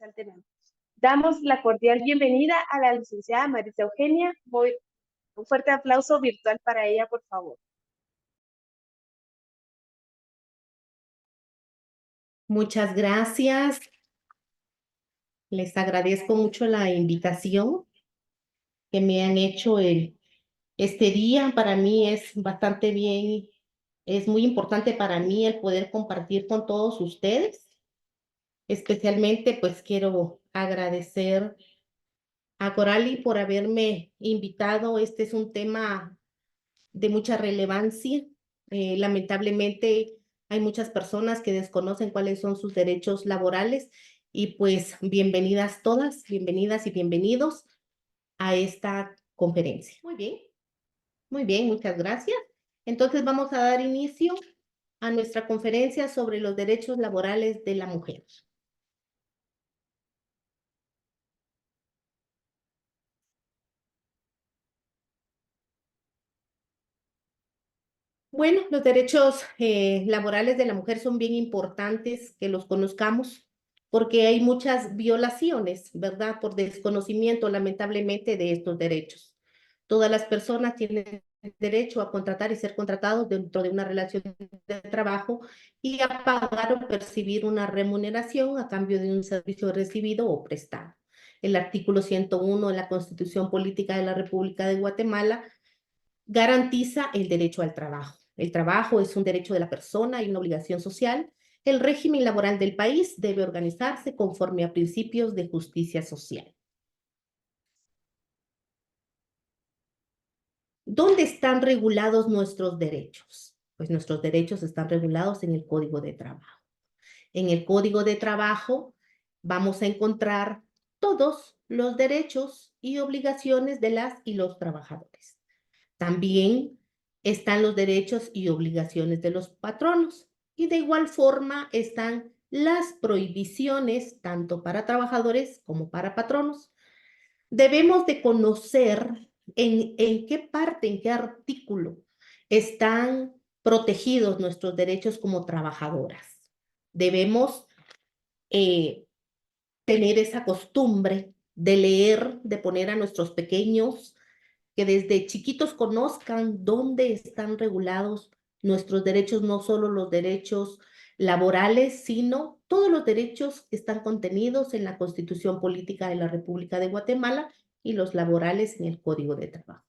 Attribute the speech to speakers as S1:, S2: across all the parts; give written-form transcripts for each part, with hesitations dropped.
S1: alternantes. Damos la cordial bienvenida a la licenciada Marisa Eugenia. Un fuerte aplauso virtual para ella, por favor.
S2: Muchas gracias. Les agradezco mucho la invitación que me han hecho este día. Para mí es bastante bien, es muy importante para mí el poder compartir con todos ustedes. Especialmente, pues quiero agradecer a Corali por haberme invitado. Este es un tema de mucha relevancia. Lamentablemente hay muchas personas que desconocen cuáles son sus derechos laborales y pues bienvenidas todas, bienvenidas y bienvenidos a esta conferencia. Muy bien, muchas gracias. Entonces vamos a dar inicio a nuestra conferencia sobre los derechos laborales de la mujer. Bueno, los derechos laborales de la mujer son bien importantes que los conozcamos porque hay muchas violaciones, ¿verdad? Por desconocimiento, lamentablemente, de estos derechos. Todas las personas tienen derecho a contratar y ser contratados dentro de una relación de trabajo y a pagar o percibir una remuneración a cambio de un servicio recibido o prestado. El artículo 101 de la Constitución Política de la República de Guatemala garantiza el derecho al trabajo. El trabajo es un derecho de la persona y una obligación social. El régimen laboral del país debe organizarse conforme a principios de justicia social. ¿Dónde están regulados nuestros derechos? Pues nuestros derechos están regulados en el Código de Trabajo. En el Código de Trabajo vamos a encontrar todos los derechos y obligaciones de las y los trabajadores. También están los derechos y obligaciones de los patronos y de igual forma están las prohibiciones tanto para trabajadores como para patronos. Debemos de conocer en qué parte, en qué artículo están protegidos nuestros derechos como trabajadoras. Debemos tener esa costumbre de leer, de poner a nuestros pequeños que desde chiquitos conozcan dónde están regulados nuestros derechos, no solo los derechos laborales, sino todos los derechos que están contenidos en la Constitución Política de la República de Guatemala y los laborales en el Código de Trabajo.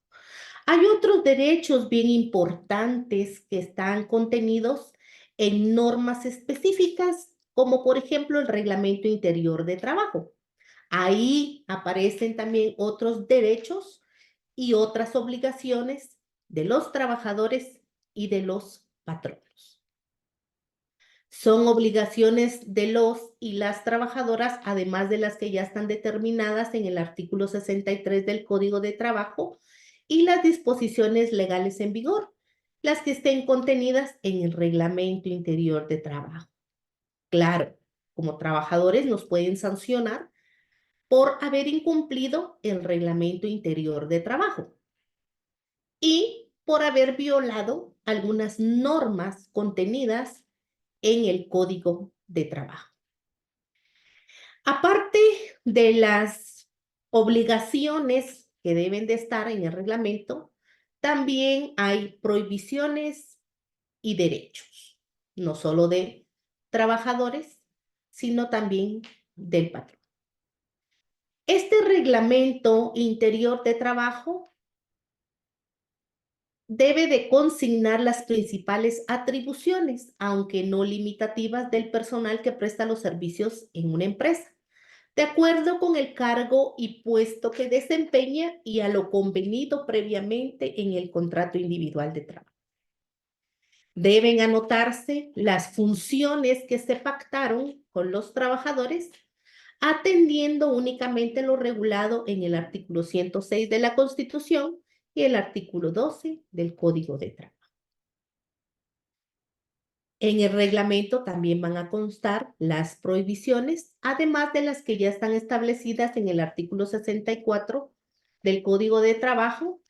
S2: Hay otros derechos bien importantes que están contenidos en normas específicas, como por ejemplo el Reglamento Interior de Trabajo. Ahí aparecen también otros derechos y otras obligaciones de los trabajadores y de los patronos. Son obligaciones de los y las trabajadoras, además de las que ya están determinadas en el artículo 63 del Código de Trabajo y las disposiciones legales en vigor, las que estén contenidas en el Reglamento Interior de Trabajo. Claro, como trabajadores nos pueden sancionar por haber incumplido el Reglamento Interior de Trabajo y por haber violado algunas normas contenidas en el Código de Trabajo. Aparte de las obligaciones que deben de estar en el reglamento, también hay prohibiciones y derechos, no solo de trabajadores, sino también del patrón. Este reglamento interior de trabajo debe de consignar las principales atribuciones, aunque no limitativas, del personal que presta los servicios en una empresa, de acuerdo con el cargo y puesto que desempeña y a lo convenido previamente en el contrato individual de trabajo. Deben anotarse las funciones que se pactaron con los trabajadores, atendiendo únicamente lo regulado en el artículo 106 de la Constitución y el artículo 12 del Código de Trabajo. En el reglamento también van a constar las prohibiciones, además de las que ya están establecidas en el artículo 64 del Código de Trabajo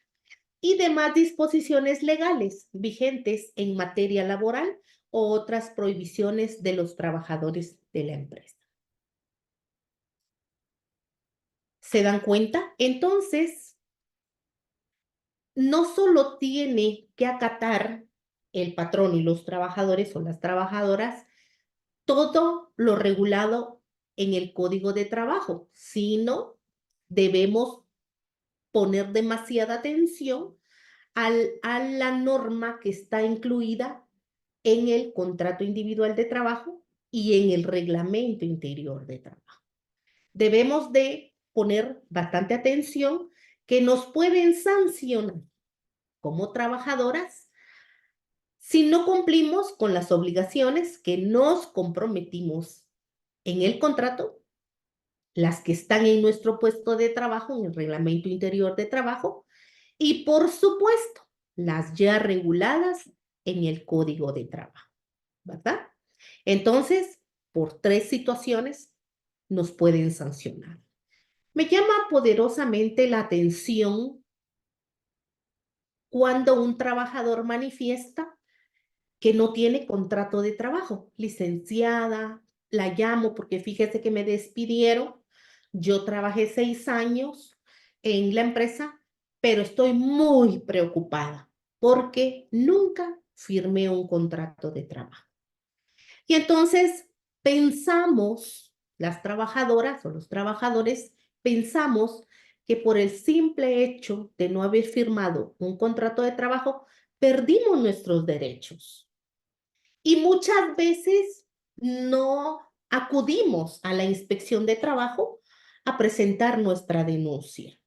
S2: y demás disposiciones legales vigentes en materia laboral o otras prohibiciones de los trabajadores de la empresa. ¿Se dan cuenta? Entonces, no solo tiene que acatar el patrón y los trabajadores o las trabajadoras todo lo regulado en el Código de Trabajo, sino debemos poner demasiada atención a la norma que está incluida en el contrato individual de trabajo y en el reglamento interior de trabajo. Debemos de poner bastante atención que nos pueden sancionar como trabajadoras si no cumplimos con las obligaciones que nos comprometimos en el contrato, las que están en nuestro puesto de trabajo, en el reglamento interior de trabajo, y por supuesto, las ya reguladas en el Código de Trabajo, ¿verdad? Entonces, por 3 situaciones nos pueden sancionar. Me llama poderosamente la atención cuando un trabajador manifiesta que no tiene contrato de trabajo. Licenciada, la llamo porque fíjese que me despidieron. Yo trabajé 6 años en la empresa, pero estoy muy preocupada porque nunca firmé un contrato de trabajo. Y entonces pensamos, las trabajadoras o los trabajadores, pensamos que por el simple hecho de no haber firmado un contrato de trabajo, perdimos nuestros derechos. Y muchas veces no acudimos a la inspección de trabajo a presentar nuestra denuncia,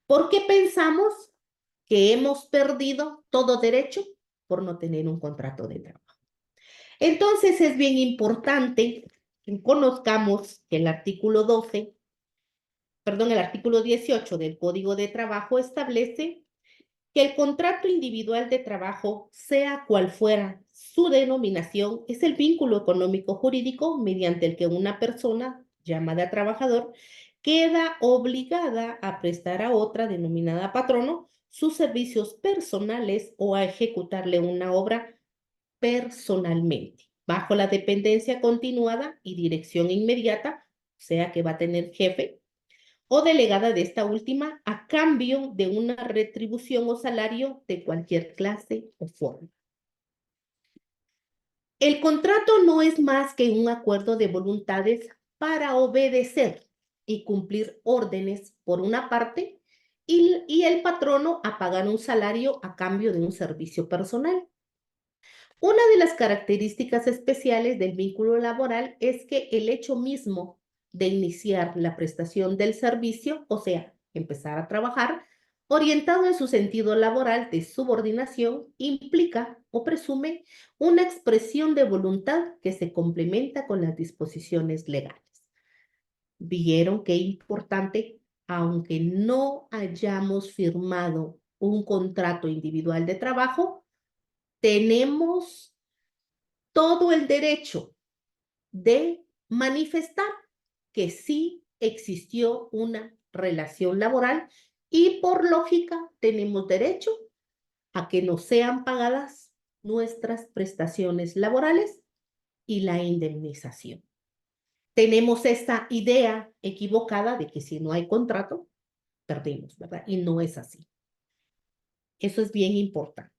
S2: porque pensamos que hemos perdido todo derecho por no tener un contrato de trabajo. Entonces es bien importante que conozcamos que el artículo 18 del Código de Trabajo establece que el contrato individual de trabajo, sea cual fuera su denominación, es el vínculo económico jurídico mediante el que una persona llamada trabajador queda obligada a prestar a otra denominada patrono sus servicios personales o a ejecutarle una obra personalmente, bajo la dependencia continuada y dirección inmediata, o sea que va a tener jefe, o delegada de esta última a cambio de una retribución o salario de cualquier clase o forma. El contrato no es más que un acuerdo de voluntades para obedecer y cumplir órdenes por una parte y el patrono a pagar un salario a cambio de un servicio personal. Una de las características especiales del vínculo laboral es que el hecho mismo de iniciar la prestación del servicio, o sea, empezar a trabajar, orientado en su sentido laboral de subordinación, implica o presume una expresión de voluntad que se complementa con las disposiciones legales. ¿Vieron qué importante? Aunque no hayamos firmado un contrato individual de trabajo, tenemos todo el derecho de manifestar que sí existió una relación laboral y por lógica tenemos derecho a que nos sean pagadas nuestras prestaciones laborales y la indemnización. Tenemos esta idea equivocada de que si no hay contrato, perdimos, ¿verdad? Y no es así. Eso es bien importante.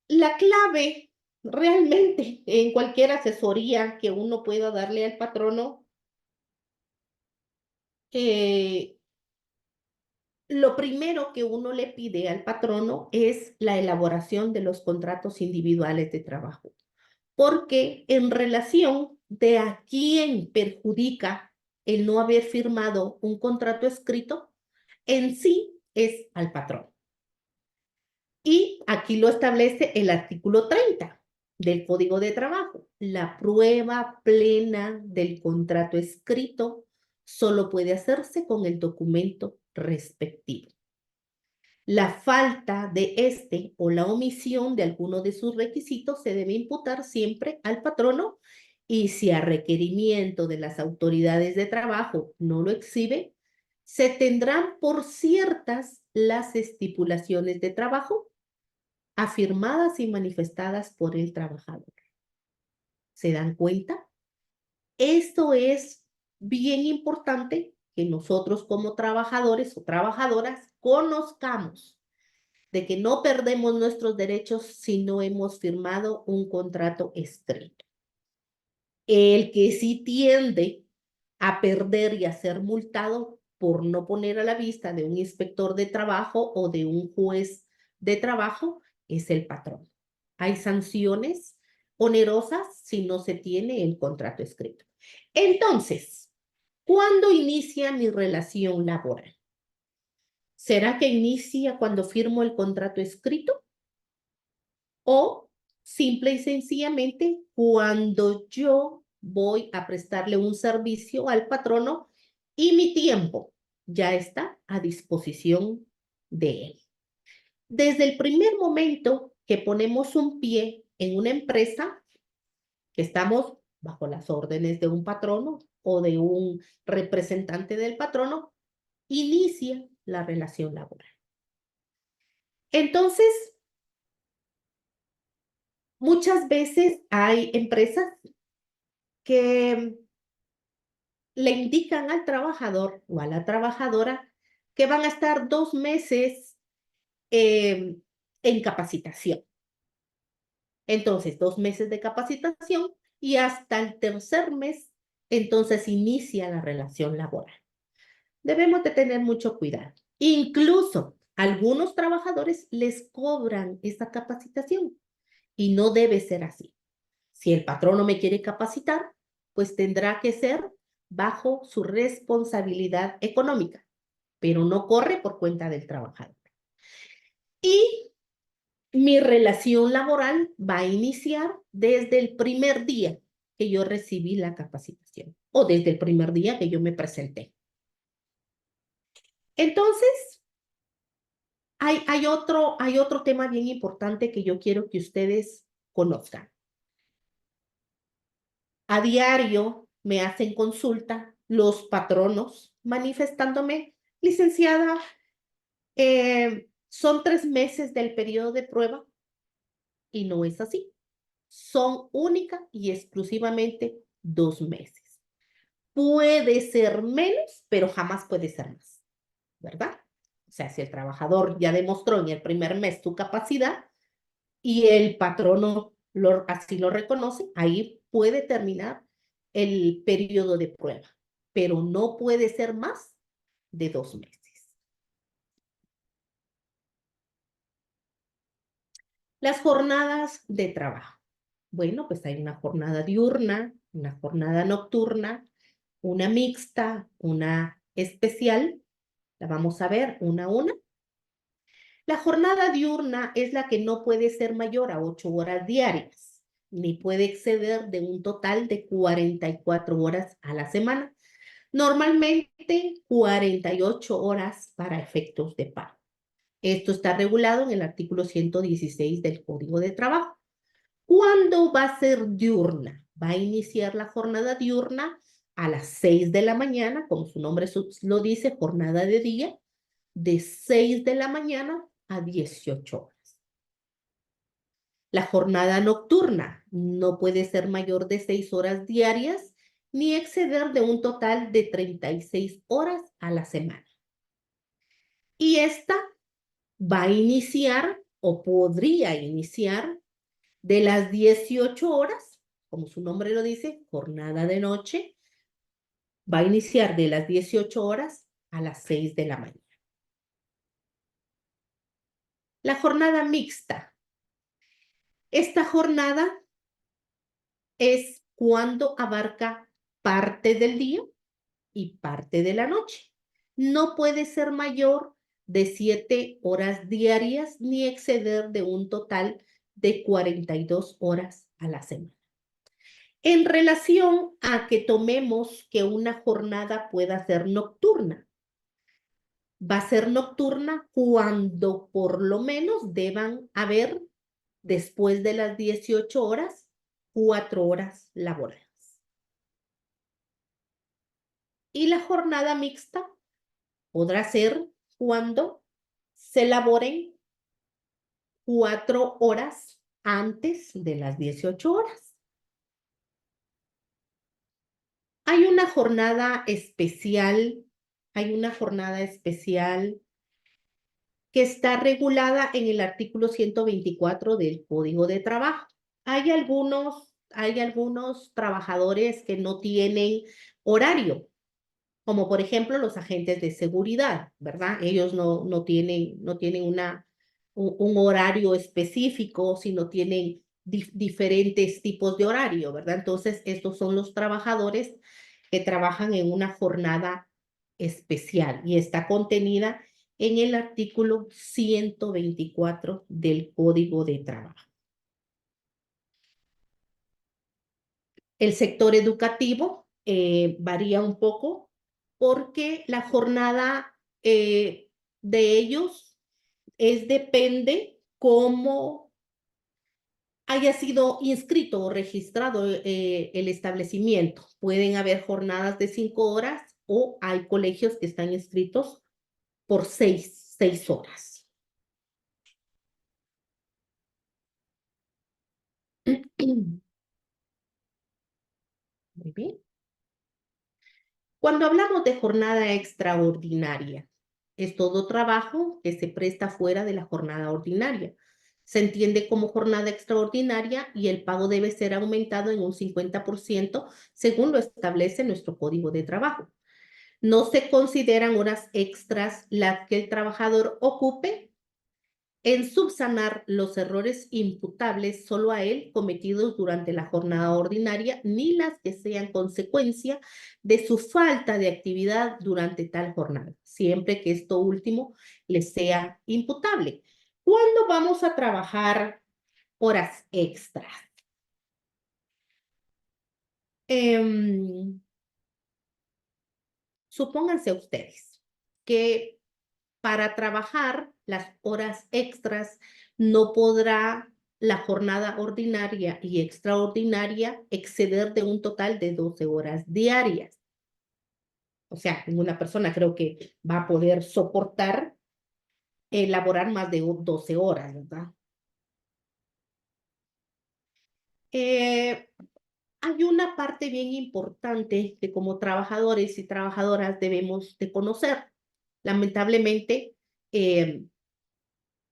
S2: La clave realmente en cualquier asesoría que uno pueda darle al patrono, lo primero que uno le pide al patrono es la elaboración de los contratos individuales de trabajo, porque en relación de a quién perjudica el no haber firmado un contrato escrito, en sí es al patrón. Y aquí lo establece el artículo 30 del Código de Trabajo. La prueba plena del contrato escrito solo puede hacerse con el documento respectivo. La falta de este o la omisión de alguno de sus requisitos se debe imputar siempre al patrono y si a requerimiento de las autoridades de trabajo no lo exhibe, se tendrán por ciertas las estipulaciones de trabajo afirmadas y manifestadas por el trabajador. ¿Se dan cuenta? Esto es bien importante que nosotros como trabajadores o trabajadoras conozcamos de que no perdemos nuestros derechos si no hemos firmado un contrato escrito. El que sí tiende a perder y a ser multado por no poner a la vista de un inspector de trabajo o de un juez de trabajo es el patrón. Hay sanciones onerosas si no se tiene el contrato escrito. Entonces, ¿cuándo inicia mi relación laboral? ¿Será que inicia cuando firmo el contrato escrito? ¿O simple y sencillamente cuando yo voy a prestarle un servicio al patrono y mi tiempo ya está a disposición de él? Desde el primer momento que ponemos un pie en una empresa, que estamos bajo las órdenes de un patrono o de un representante del patrono, inicia la relación laboral. Entonces, muchas veces hay empresas que le indican al trabajador o a la trabajadora que van a estar 2 meses en capacitación. Entonces, 2 meses de capacitación y hasta el tercer mes, entonces inicia la relación laboral. Debemos de tener mucho cuidado. Incluso algunos trabajadores les cobran esta capacitación y no debe ser así. Si el patrón no me quiere capacitar, pues tendrá que ser bajo su responsabilidad económica, pero no corre por cuenta del trabajador. Y mi relación laboral va a iniciar desde el primer día que yo recibí la capacitación o desde el primer día que yo me presenté. Entonces, hay otro tema bien importante que yo quiero que ustedes conozcan. A diario me hacen consulta los patronos manifestándome, licenciada, son 3 meses del periodo de prueba y no es así. Son única y exclusivamente 2 meses. Puede ser menos, pero jamás puede ser más, ¿verdad? O sea, si el trabajador ya demostró en el primer mes su capacidad y el patrono así lo reconoce, ahí puede terminar el periodo de prueba, pero no puede ser más de 2 meses. Las jornadas de trabajo. Bueno, pues hay una jornada diurna, una jornada nocturna, una mixta, una especial. La vamos a ver una a una. La jornada diurna es la que no puede ser mayor a 8 horas diarias, ni puede exceder de un total de 44 horas a la semana. Normalmente 48 horas para efectos de pago. Esto está regulado en el artículo 116 del Código de Trabajo. ¿Cuándo va a ser diurna? Va a iniciar la jornada diurna a las 6 de la mañana, como su nombre lo dice, jornada de día, de 6 de la mañana a 18 horas. La jornada nocturna no puede ser mayor de 6 horas diarias ni exceder de un total de 36 horas a la semana. Y esta va a iniciar o podría iniciar de las 18 horas, como su nombre lo dice, jornada de noche, va a iniciar de las 18 horas a las 6 de la mañana. La jornada mixta. Esta jornada es cuando abarca parte del día y parte de la noche. No puede ser mayor de 7 horas diarias ni exceder de un total de 42 horas a la semana. En relación a que tomemos que una jornada pueda ser nocturna, va a ser nocturna cuando por lo menos deban haber, después de las 18 horas, 4 horas laborales. Y la jornada mixta podrá ser cuando se laboren 4 horas antes de las 18 horas. Hay una jornada especial, que está regulada en el artículo 124 del Código de Trabajo. Hay algunos trabajadores que no tienen horario, como por ejemplo los agentes de seguridad, ¿verdad? Ellos no tienen un horario específico, sino tienen diferentes tipos de horario, ¿verdad? Entonces, estos son los trabajadores que trabajan en una jornada especial y está contenida en el artículo 124 del Código de Trabajo. El sector educativo varía un poco porque la jornada de ellos depende cómo haya sido inscrito o registrado el establecimiento. Pueden haber jornadas de 5 horas o hay colegios que están inscritos por seis horas. Muy bien. Cuando hablamos de jornada extraordinaria, es todo trabajo que se presta fuera de la jornada ordinaria. Se entiende como jornada extraordinaria y el pago debe ser aumentado en un 50% según lo establece nuestro Código de Trabajo. No se consideran horas extras las que el trabajador ocupe en subsanar los errores imputables solo a él cometidos durante la jornada ordinaria, ni las que sean consecuencia de su falta de actividad durante tal jornada, siempre que esto último le sea imputable. ¿Cuándo vamos a trabajar horas extras? Supónganse ustedes que para trabajar las horas extras no podrá la jornada ordinaria y extraordinaria exceder de un total de 12 horas diarias. O sea, ninguna persona creo que va a poder soportar elaborar más de 12 horas, ¿verdad? Eh, Hay una parte bien importante que como trabajadores y trabajadoras debemos de conocer. Lamentablemente,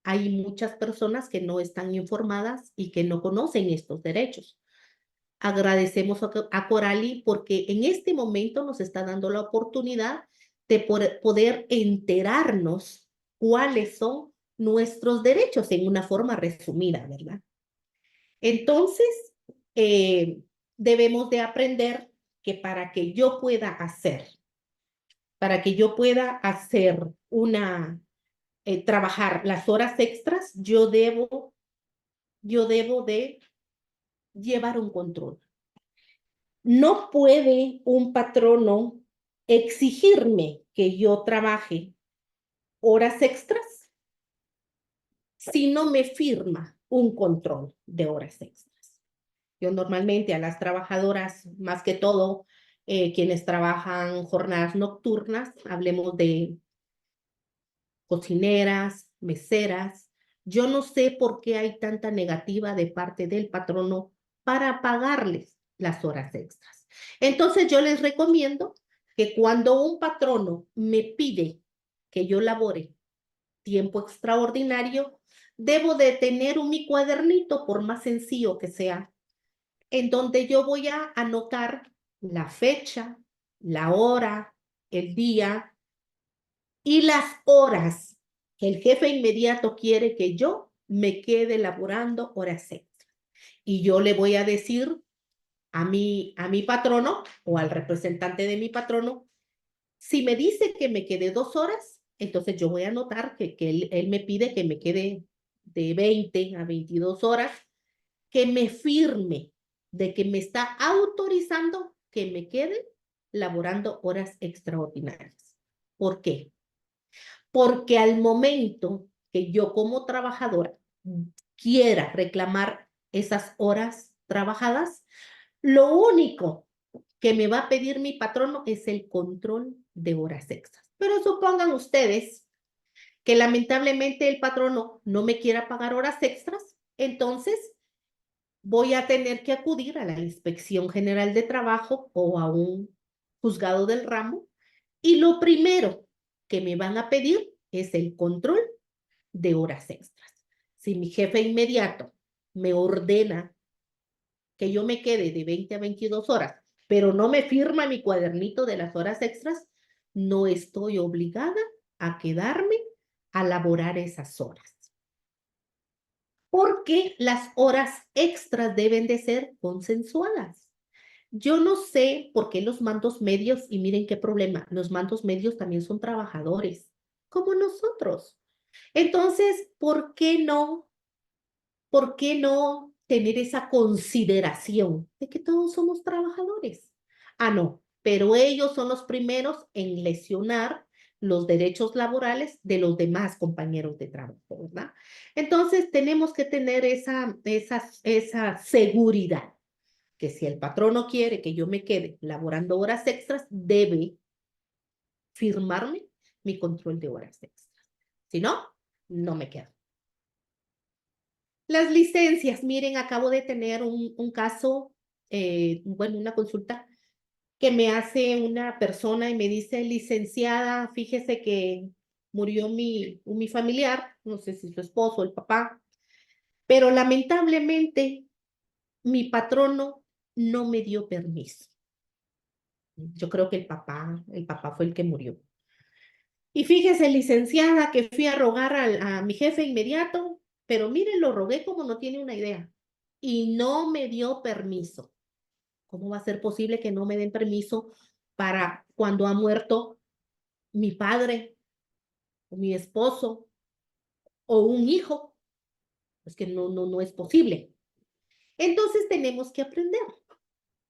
S2: hay muchas personas que no están informadas y que no conocen estos derechos. Agradecemos a Corali porque en este momento nos está dando la oportunidad de poder enterarnos cuáles son nuestros derechos en una forma resumida, ¿verdad? Entonces, eh, debemos de aprender que para que yo pueda hacer trabajar las horas extras, yo debo de llevar un control. No puede un patrono exigirme que yo trabaje horas extras si no me firma un control de horas extras. Yo normalmente a las trabajadoras, más que todo, quienes trabajan jornadas nocturnas, hablemos de cocineras, meseras. Yo no sé por qué hay tanta negativa de parte del patrono para pagarles las horas extras. Entonces yo les recomiendo que cuando un patrono me pide que yo labore tiempo extraordinario, debo de tener mi cuadernito, por más sencillo que sea, en donde yo voy a anotar la fecha, la hora, el día y las horas que el jefe inmediato quiere que yo me quede laborando horas extras. Y yo le voy a decir a mi patrono o al representante de mi patrono, si me dice que me quede 2 horas, entonces yo voy a anotar que él me pide que me quede de 20 a 22 horas, que me firme de que me está autorizando que me quede laborando horas extraordinarias. ¿Por qué? Porque al momento que yo como trabajadora quiera reclamar esas horas trabajadas, lo único que me va a pedir mi patrono es el control de horas extras. Pero supongan ustedes que lamentablemente el patrono no me quiera pagar horas extras, entonces voy a tener que acudir a la Inspección General de Trabajo o a un juzgado del ramo, y lo primero que me van a pedir es el control de horas extras. Si mi jefe inmediato me ordena que yo me quede de 20 a 22 horas, pero no me firma mi cuadernito de las horas extras, no estoy obligada a quedarme a laborar esas horas. Porque las horas extras deben de ser consensuadas. Yo no sé por qué los mandos medios, y miren qué problema, los mandos medios también son trabajadores, como nosotros. Entonces, ¿por qué no tener esa consideración de que todos somos trabajadores? Ah, no, pero ellos son los primeros en lesionar los derechos laborales de los demás compañeros de trabajo, ¿verdad? Entonces, tenemos que tener esa seguridad que si el patrono quiere que yo me quede laborando horas extras, debe firmarme mi control de horas extras. Si no, no me quedo. Las licencias, miren, acabo de tener un caso, bueno, una consulta que me hace una persona y me dice, licenciada, fíjese que murió mi familiar, no sé si su esposo, el papá, pero lamentablemente mi patrono no me dio permiso. Yo creo que el papá fue el que murió. Y fíjese, licenciada, que fui a rogar a mi jefe inmediato, pero miren, lo rogué como no tiene una idea. Y no me dio permiso. ¿Cómo va a ser posible que no me den permiso para cuando ha muerto mi padre, o mi esposo, o un hijo? Es que no es posible. Entonces tenemos que aprender.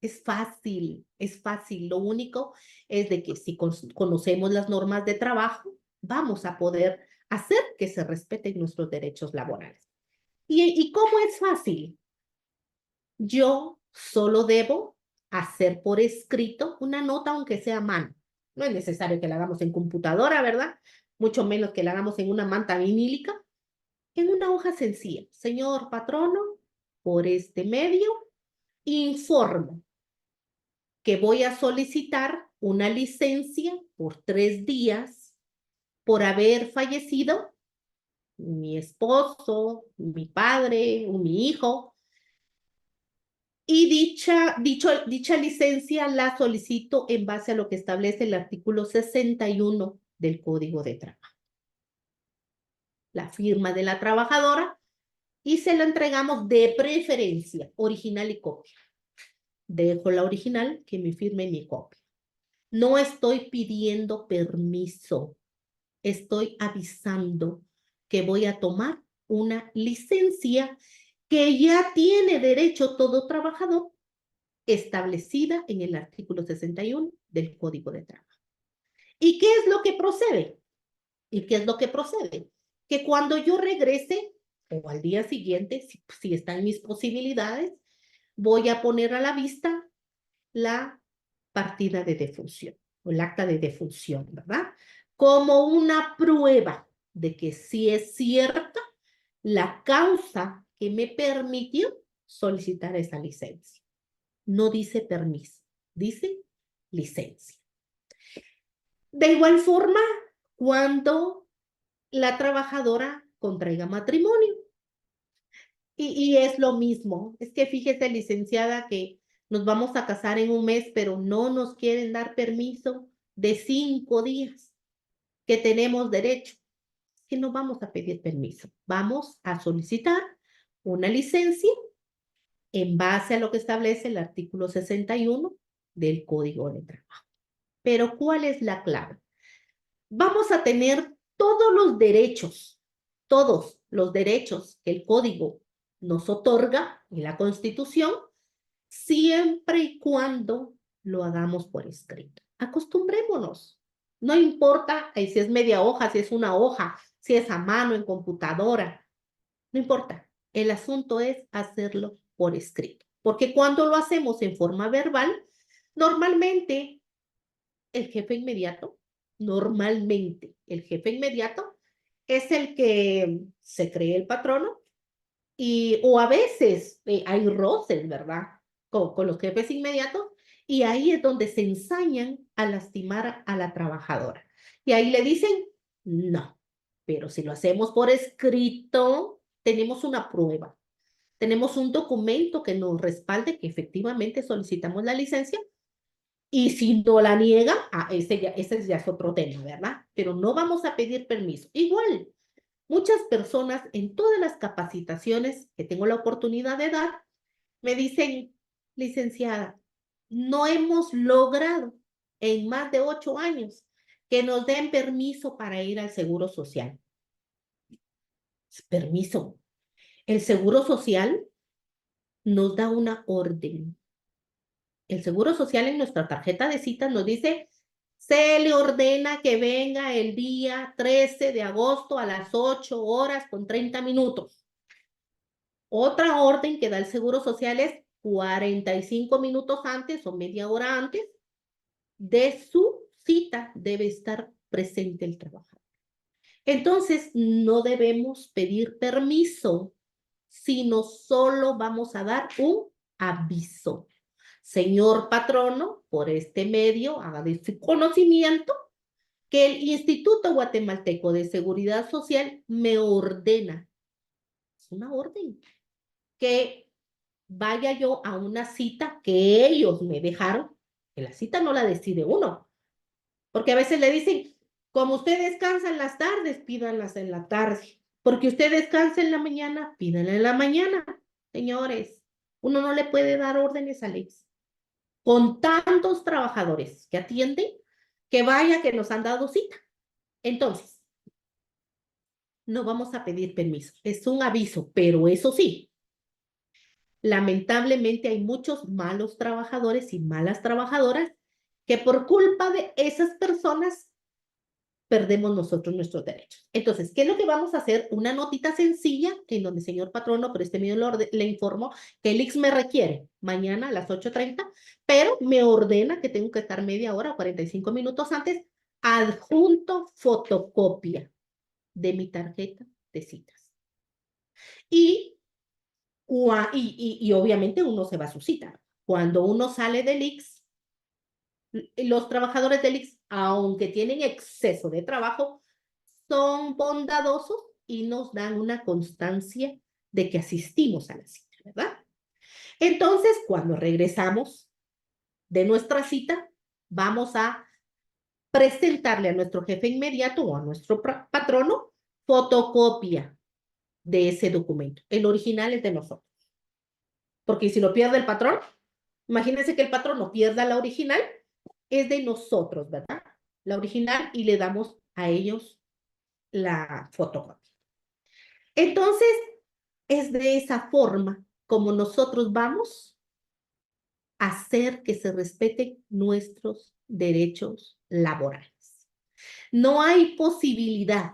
S2: Es fácil, es fácil. Lo único es de que si conocemos las normas de trabajo, vamos a poder hacer que se respeten nuestros derechos laborales. ¿Y cómo es fácil? Yo solo debo hacer por escrito una nota, aunque sea a mano. No es necesario que la hagamos en computadora, ¿verdad? Mucho menos que la hagamos en una manta vinílica. En una hoja sencilla. Señor patrono, por este medio, informo que voy a solicitar una licencia por 3 días por haber fallecido mi esposo, mi padre o mi hijo. Y dicha licencia la solicito en base a lo que establece el artículo 61 del Código de Trabajo. La firma de la trabajadora y se la entregamos de preferencia, original y copia. Dejo la original que me firme mi copia. No estoy pidiendo permiso, estoy avisando que voy a tomar una licencia que ya tiene derecho todo trabajador establecida en el artículo 61 del Código de Trabajo. ¿Y qué es lo que procede? ¿Y qué es lo que procede? Que cuando yo regrese o al día siguiente, si están mis posibilidades, voy a poner a la vista la partida de defunción o el acta de defunción, ¿verdad? Como una prueba de que sí es cierta la causa que me permitió solicitar esa licencia. No dice permiso, dice licencia. De igual forma, cuando la trabajadora contraiga matrimonio. Y es lo mismo. Es que fíjese, licenciada, que nos vamos a casar en un mes, pero no nos quieren dar permiso de 5 días que tenemos derecho. Que no vamos a pedir permiso. Vamos a solicitar una licencia en base a lo que establece el artículo 61 del Código de Trabajo. Pero ¿cuál es la clave? Vamos a tener todos los derechos que el Código nos otorga y la Constitución, siempre y cuando lo hagamos por escrito. Acostumbrémonos. No importa si es media hoja, si es una hoja, si es a mano, en computadora. No importa. El asunto es hacerlo por escrito. Porque cuando lo hacemos en forma verbal, normalmente el jefe inmediato, el jefe inmediato es el que se cree el patrono o a veces hay roces, ¿verdad? Con los jefes inmediatos Y ahí es donde se ensañan a lastimar a la trabajadora. Y ahí le dicen, no, pero si lo hacemos por escrito, tenemos una prueba, tenemos un documento que nos respalde que efectivamente solicitamos la licencia. Y si no la niega, ese ya es otro tema, ¿verdad? Pero no vamos a pedir permiso. Igual, muchas personas en todas las capacitaciones que tengo la oportunidad de dar, me dicen, licenciada, no hemos logrado en más de 8 años que nos den permiso para ir al Seguro Social. Permiso. El Seguro Social nos da una orden. El Seguro Social en nuestra tarjeta de citas nos dice, se le ordena que venga el día 13 de agosto a las 8:30. Otra orden que da el Seguro Social es 45 minutos antes o media hora antes de su cita debe estar presente el trabajador. Entonces, no debemos pedir permiso, sino solo vamos a dar un aviso. Señor patrono, por este medio, haga de su conocimiento que el Instituto Guatemalteco de Seguridad Social me ordena, es una orden, que vaya yo a una cita que ellos me dejaron, que la cita no la decide uno, porque a veces le dicen, como usted descansa en las tardes, pídanlas en la tarde, porque usted descansa en la mañana, pídanla en la mañana. Señores, uno no le puede dar órdenes a Alex con tantos trabajadores que atienden, que vaya que nos han dado cita. Entonces, no vamos a pedir permiso, es un aviso, pero eso sí, lamentablemente hay muchos malos trabajadores y malas trabajadoras que por culpa de esas personas perdemos nosotros nuestros derechos. Entonces, ¿qué es lo que vamos a hacer? Una notita sencilla en donde, señor patrono, por este medio le informo que el IX me requiere mañana a las 8:30, pero me ordena que tengo que estar media hora o 45 minutos antes, adjunto fotocopia de mi tarjeta de citas. Y obviamente uno se va a su cita. Cuando uno sale del IX, los trabajadores del IX, aunque tienen exceso de trabajo, son bondadosos y nos dan una constancia de que asistimos a la cita, ¿verdad? Entonces, cuando regresamos de nuestra cita, vamos a presentarle a nuestro jefe inmediato o a nuestro patrono fotocopia de ese documento. El original es de nosotros. Porque si lo pierde el patrón, imagínense que el patrón no pierda la original, es de nosotros, ¿verdad? La original y le damos a ellos la fotocopia. Entonces, es de esa forma como nosotros vamos a hacer que se respeten nuestros derechos laborales. No hay posibilidad,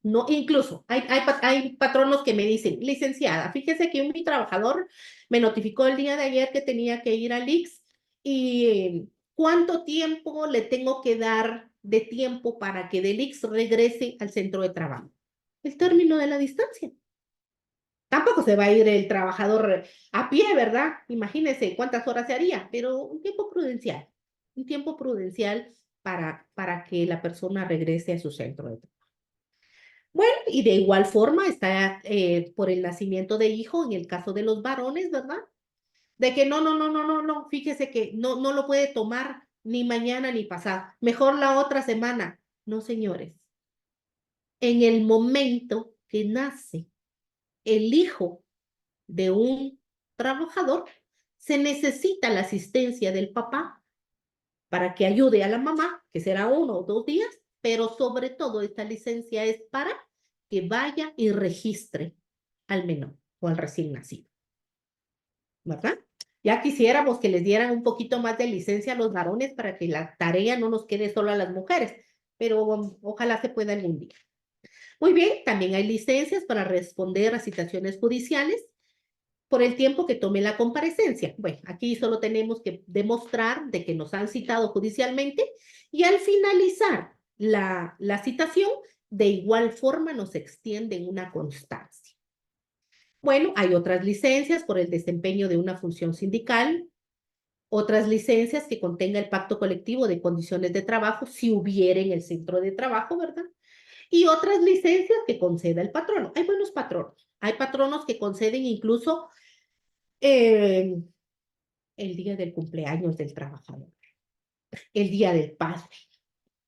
S2: no, incluso hay patronos que me dicen, licenciada, fíjese que mi trabajador me notificó el día de ayer que tenía que ir al IX y ¿cuánto tiempo le tengo que dar de tiempo para que del IX regrese al centro de trabajo? El término de la distancia. Tampoco se va a ir el trabajador a pie, ¿verdad? Imagínese cuántas horas se haría, pero un tiempo prudencial para que la persona regrese a su centro de trabajo. Bueno, y de igual forma está por el nacimiento de hijo en el caso de los varones, ¿verdad? De que no, fíjese que no lo puede tomar ni mañana ni pasado, mejor la otra semana. No, señores, en el momento que nace el hijo de un trabajador, se necesita la asistencia del papá para que ayude a la mamá, que será 1 o 2 días, pero sobre todo esta licencia es para que vaya y registre al menor o al recién nacido, ¿verdad? Ya quisiéramos que les dieran un poquito más de licencia a los varones para que la tarea no nos quede solo a las mujeres, pero ojalá se pueda algún día. Muy bien, también hay licencias para responder a citaciones judiciales por el tiempo que tome la comparecencia. Bueno, aquí solo tenemos que demostrar de que nos han citado judicialmente y al finalizar la citación, de igual forma nos extienden una constancia. Bueno, hay otras licencias por el desempeño de una función sindical, Otras licencias que contenga el pacto colectivo de condiciones de trabajo, si hubiera en el centro de trabajo, ¿verdad? Y otras licencias que conceda el patrono. Hay buenos patronos. Hay patronos que conceden incluso eh, el día del cumpleaños del trabajador, el día del padre.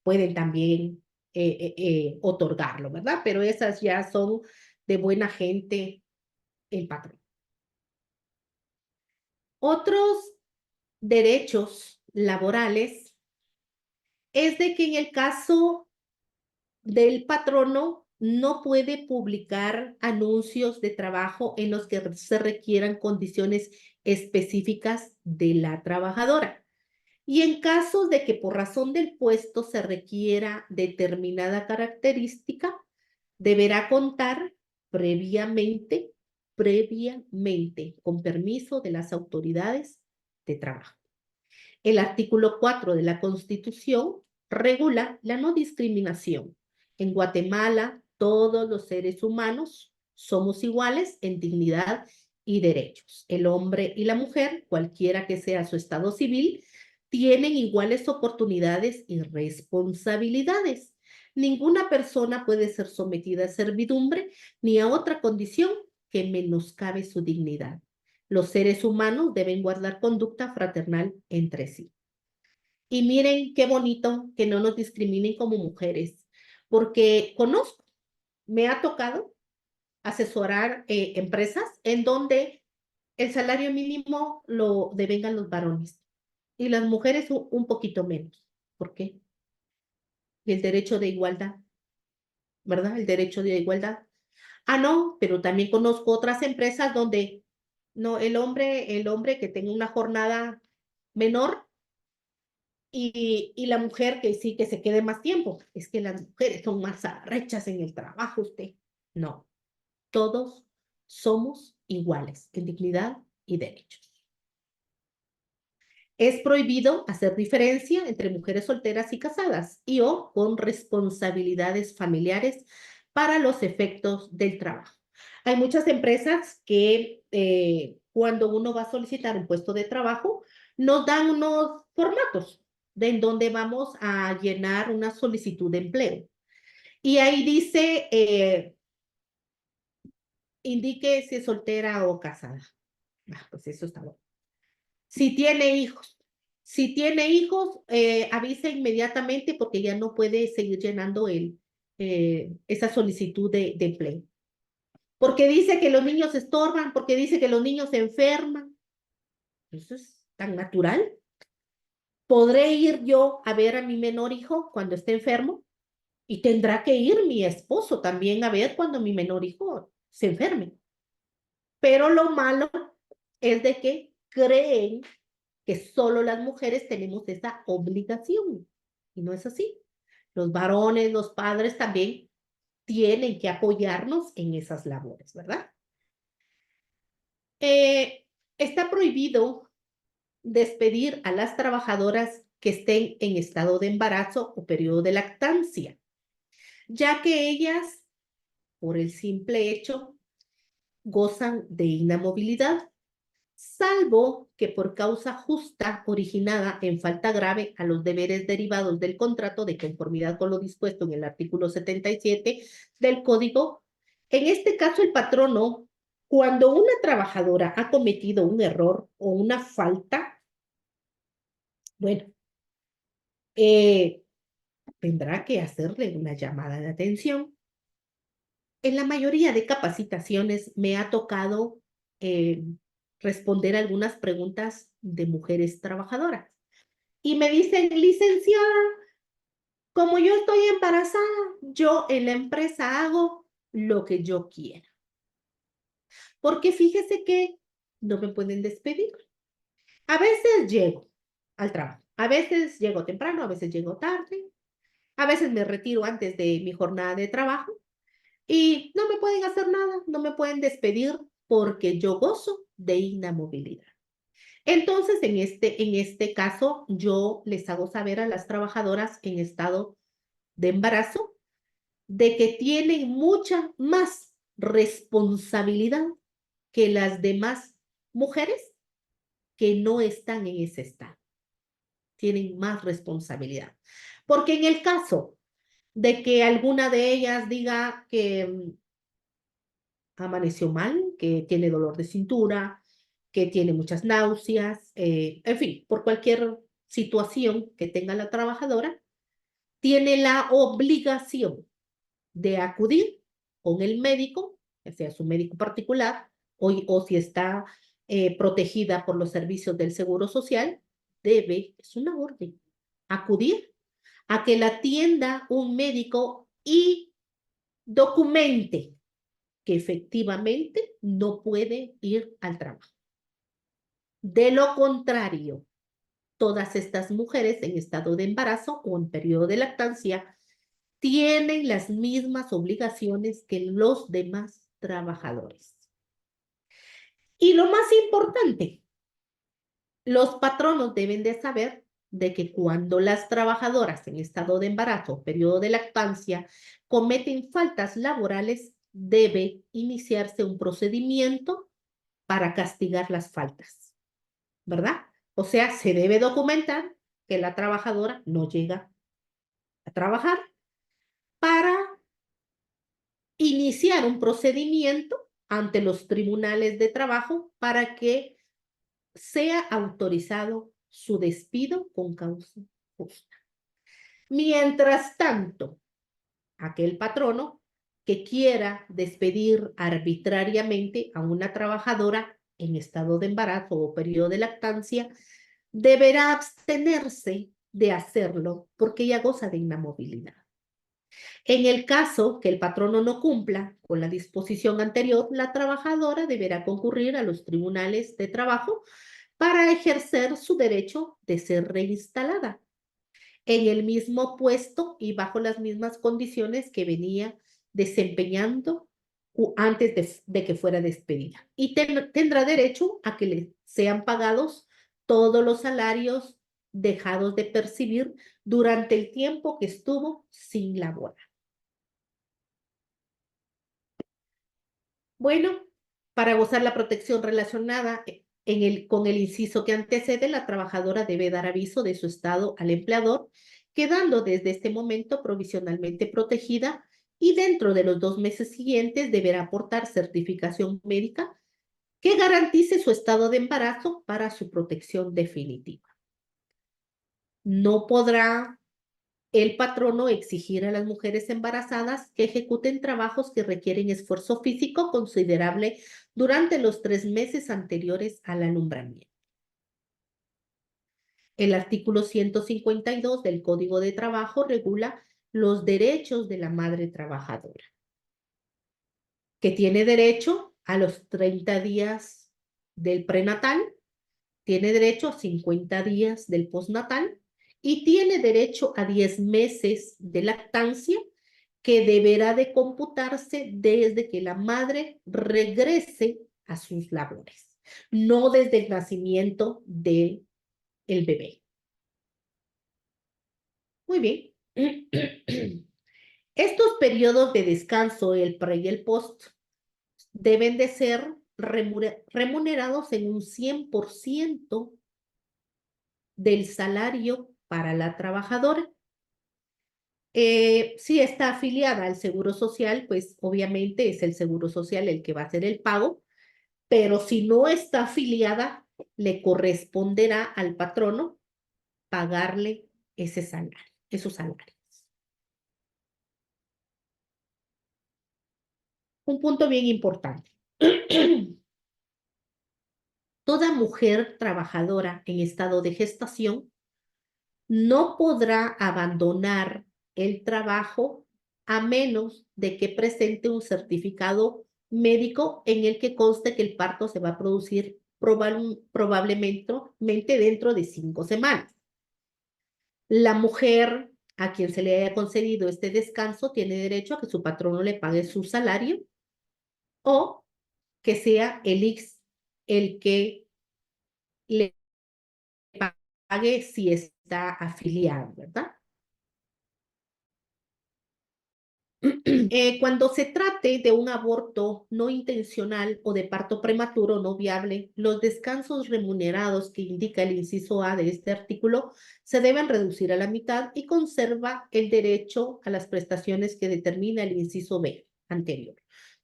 S2: Pueden también otorgarlo, ¿verdad? Pero esas ya son de buena gente el patrón. Otros derechos laborales es de que en el caso del patrono no puede publicar anuncios de trabajo en los que se requieran condiciones específicas de la trabajadora. Y en casos de que por razón del puesto se requiera determinada característica, deberá contar previamente, previamente, con permiso de las autoridades de trabajo. El artículo 4 de la Constitución regula la no discriminación. En Guatemala, todos los seres humanos somos iguales en dignidad y derechos. El hombre y la mujer, cualquiera que sea su estado civil, tienen iguales oportunidades y responsabilidades. Ninguna persona puede ser sometida a servidumbre ni a otra condición que menoscabe su dignidad. Los seres humanos deben guardar conducta fraternal entre sí. Y miren qué bonito que no nos discriminen como mujeres, porque conozco, me ha tocado asesorar empresas en donde el salario mínimo lo devengan los varones y las mujeres un poquito menos. ¿Por qué? Y el derecho de igualdad, ¿verdad? El derecho de igualdad. Ah, no, pero también conozco otras empresas donde no, el hombre que tenga una jornada menor y la mujer que sí, que se quede más tiempo. Es que las mujeres son más arrechas en el trabajo, usted. No, todos somos iguales en dignidad y derechos. Es prohibido hacer diferencia entre mujeres solteras y casadas y o con responsabilidades familiares para los efectos del trabajo. Hay muchas empresas que cuando uno va a solicitar un puesto de trabajo, nos dan unos formatos de en donde vamos a llenar una solicitud de empleo. Y ahí dice, indique si es soltera o casada. Ah, pues eso está bueno. Si tiene hijos, si tiene hijos, avisa inmediatamente porque ya no puede seguir llenando esa solicitud de empleo. Porque dice que los niños estorban, porque dice que los niños se enferman. Eso es tan natural. ¿Podré ir yo a ver a mi menor hijo cuando esté enfermo? Y tendrá que ir mi esposo también a ver cuando mi menor hijo se enferme. Pero lo malo es de que creen que solo las mujeres tenemos esa obligación. Y no es así. Los varones, los padres también tienen que apoyarnos en esas labores, ¿verdad? Está prohibido despedir a las trabajadoras que estén en estado de embarazo o periodo de lactancia, ya que ellas, por el simple hecho, gozan de inamovilidad, salvo que por causa justa originada en falta grave a los deberes derivados del contrato de conformidad con lo dispuesto en el artículo 77 del Código. En este caso, el patrono, cuando una trabajadora ha cometido un error o una falta, bueno, tendrá que hacerle una llamada de atención. En la mayoría de capacitaciones me ha tocado eh, responder algunas preguntas de mujeres trabajadoras. Y me dicen, licenciada, como yo estoy embarazada, yo en la empresa hago lo que yo quiera. Porque fíjese que no me pueden despedir. A veces llego al trabajo, a veces llego temprano, a veces llego tarde, a veces me retiro antes de mi jornada de trabajo y no me pueden hacer nada, no me pueden despedir porque yo gozo de inamovilidad. Entonces, en este caso, yo les hago saber a las trabajadoras en estado de embarazo de que tienen mucha más responsabilidad que las demás mujeres que no están en ese estado. Tienen más responsabilidad. Porque en el caso de que alguna de ellas diga que amaneció mal, que tiene dolor de cintura, que tiene muchas náuseas, en fin, por cualquier situación que tenga la trabajadora, tiene la obligación de acudir con el médico, ya sea su médico particular o si está protegida por los servicios del Seguro Social, debe, es una orden, acudir a que la atienda un médico y documente que efectivamente no puede ir al trabajo. De lo contrario, todas estas mujeres en estado de embarazo o en periodo de lactancia tienen las mismas obligaciones que los demás trabajadores. Y lo más importante, los patronos deben de saber de que cuando las trabajadoras en estado de embarazo o periodo de lactancia cometen faltas laborales, debe iniciarse un procedimiento para castigar las faltas, ¿verdad? O sea, se debe documentar que la trabajadora no llega a trabajar para iniciar un procedimiento ante los tribunales de trabajo para que sea autorizado su despido con causa justa. Mientras tanto, aquel patrono que quiera despedir arbitrariamente a una trabajadora en estado de embarazo o periodo de lactancia, deberá abstenerse de hacerlo porque ella goza de inamovilidad. En el caso que el patrono no cumpla con la disposición anterior, la trabajadora deberá concurrir a los tribunales de trabajo para ejercer su derecho de ser reinstalada en el mismo puesto y bajo las mismas condiciones que venía desempeñando antes de que fuera despedida. Y tendrá derecho a que le sean pagados todos los salarios dejados de percibir durante el tiempo que estuvo sin laborar. Bueno, para gozar la protección relacionada con el inciso que antecede, la trabajadora debe dar aviso de su estado al empleador, quedando desde este momento provisionalmente protegida y dentro de los 2 meses siguientes deberá aportar certificación médica que garantice su estado de embarazo para su protección definitiva. No podrá el patrono exigir a las mujeres embarazadas que ejecuten trabajos que requieren esfuerzo físico considerable durante los 3 meses anteriores al alumbramiento. El artículo 152 del Código de Trabajo regula los derechos de la madre trabajadora, que tiene derecho a los 30 días del prenatal, tiene derecho a 50 días del postnatal y tiene derecho a 10 meses de lactancia que deberá de computarse desde que la madre regrese a sus labores, no desde el nacimiento del bebé. Muy bien. Estos periodos de descanso, el pre y el post, deben de ser remunerados en un 100% del salario para la trabajadora. Si está afiliada al Seguro Social, pues obviamente es el Seguro Social el que va a hacer el pago, pero si no está afiliada, le corresponderá al patrono pagarle ese salario, esos salarios. Un punto bien importante. Toda mujer trabajadora en estado de gestación no podrá abandonar el trabajo a menos de que presente un certificado médico en el que conste que el parto se va a producir probablemente dentro de 5 semanas. La mujer a quien se le haya concedido este descanso tiene derecho a que su patrono le pague su salario o que sea el IX el que le pague si está afiliado, ¿verdad? Cuando se trate de un aborto no intencional o de parto prematuro no viable, los descansos remunerados que indica el inciso A de este artículo se deben reducir a la mitad y conserva el derecho a las prestaciones que determina el inciso B anterior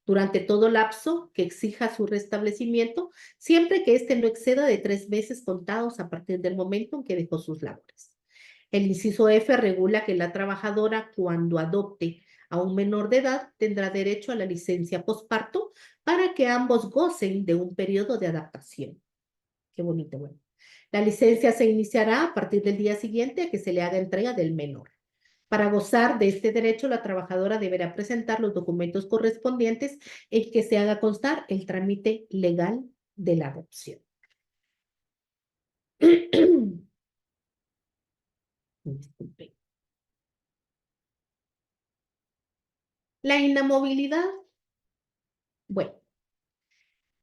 S2: durante todo lapso que exija su restablecimiento, siempre que éste no exceda de 3 meses contados a partir del momento en que dejó sus labores. El inciso F regula que la trabajadora, cuando adopte a un menor de edad, tendrá derecho a la licencia posparto para que ambos gocen de un periodo de adaptación. Qué bonito, bueno. La licencia se iniciará a partir del día siguiente a que se le haga entrega del menor. Para gozar de este derecho, la trabajadora deberá presentar los documentos correspondientes en que se haga constar el trámite legal de la adopción. Disculpe. La inamovilidad. Bueno,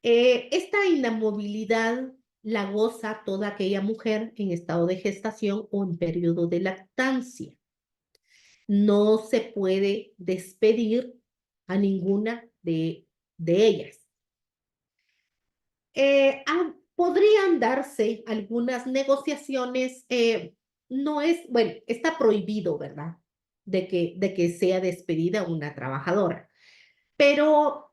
S2: esta inamovilidad la goza toda aquella mujer en estado de gestación o en periodo de lactancia. No se puede despedir a ninguna de ellas. Podrían darse algunas negociaciones, no es, bueno, está prohibido, ¿verdad? De que sea despedida una trabajadora. Pero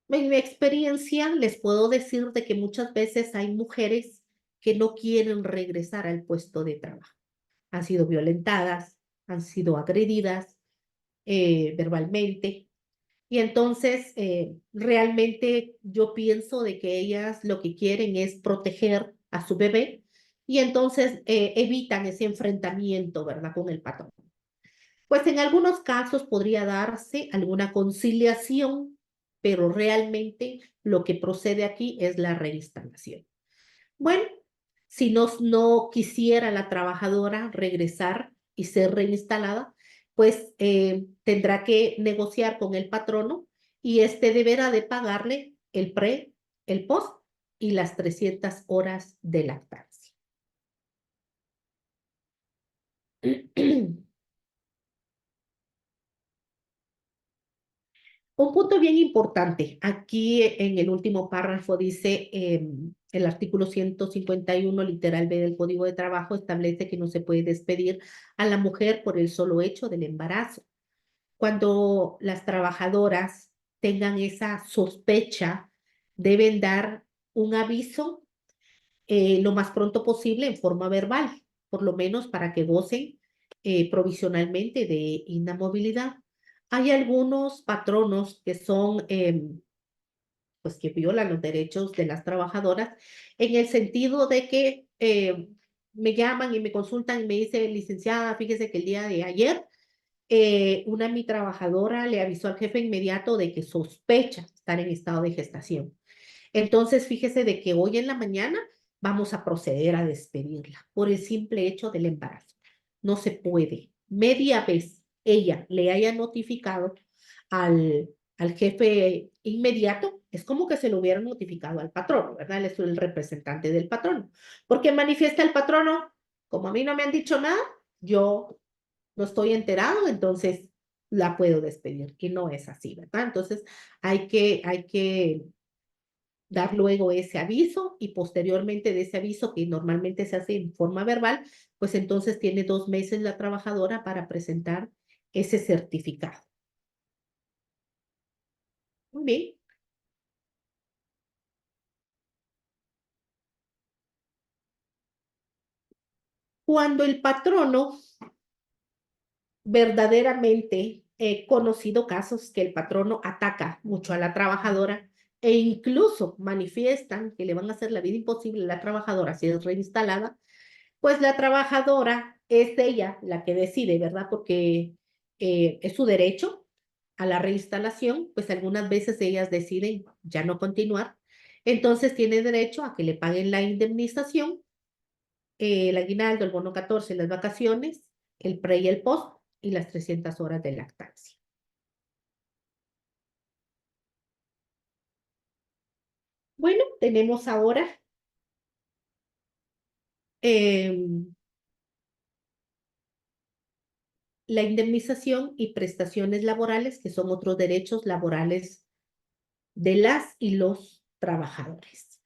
S2: en mi experiencia les puedo decir de que muchas veces hay mujeres que no quieren regresar al puesto de trabajo. Han sido violentadas, han sido agredidas verbalmente. Y entonces, realmente yo pienso de que ellas lo que quieren es proteger a su bebé y entonces evitan ese enfrentamiento, ¿verdad?, con el patrón. Pues en algunos casos podría darse alguna conciliación, pero realmente lo que procede aquí es la reinstalación. Bueno, si no quisiera la trabajadora regresar y ser reinstalada, pues tendrá que negociar con el patrono y este deberá de pagarle el pre, el post y las 300 horas de lactancia. Un punto bien importante, aquí en el último párrafo dice, el artículo 151, literal B del Código de Trabajo, establece que no se puede despedir a la mujer por el solo hecho del embarazo. Cuando las trabajadoras tengan esa sospecha, deben dar un aviso lo más pronto posible en forma verbal, por lo menos para que gocen provisionalmente de inamovilidad. Hay algunos patronos que son, pues que violan los derechos de las trabajadoras en el sentido de que me llaman y me consultan y me dicen, licenciada, fíjese que el día de ayer una mi trabajadora le avisó al jefe inmediato de que sospecha estar en estado de gestación. Entonces, fíjese de que hoy en la mañana vamos a proceder a despedirla por el simple hecho del embarazo. No se puede. Media vez ella le haya notificado al jefe inmediato, es como que se lo hubiera notificado al patrono, ¿verdad? Él es el representante del patrono. Porque manifiesta el patrono, como a mí no me han dicho nada, yo no estoy enterado, entonces la puedo despedir. Y no es así, ¿verdad? Entonces hay que dar luego ese aviso y posteriormente de ese aviso que normalmente se hace en forma verbal, pues entonces tiene 2 meses la trabajadora para presentar ese certificado. Muy bien. Cuando el patrono verdaderamente he conocido casos que el patrono ataca mucho a la trabajadora e incluso manifiestan que le van a hacer la vida imposible a la trabajadora si es reinstalada, pues la trabajadora es ella la que decide, ¿verdad? Porque es su derecho a la reinstalación, pues algunas veces ellas deciden ya no continuar, entonces tiene derecho a que le paguen la indemnización, el aguinaldo, el bono 14, las vacaciones, el pre y el post y las 300 horas de lactancia. Bueno, tenemos ahora eh, la indemnización y prestaciones laborales, que son otros derechos laborales de las y los trabajadores.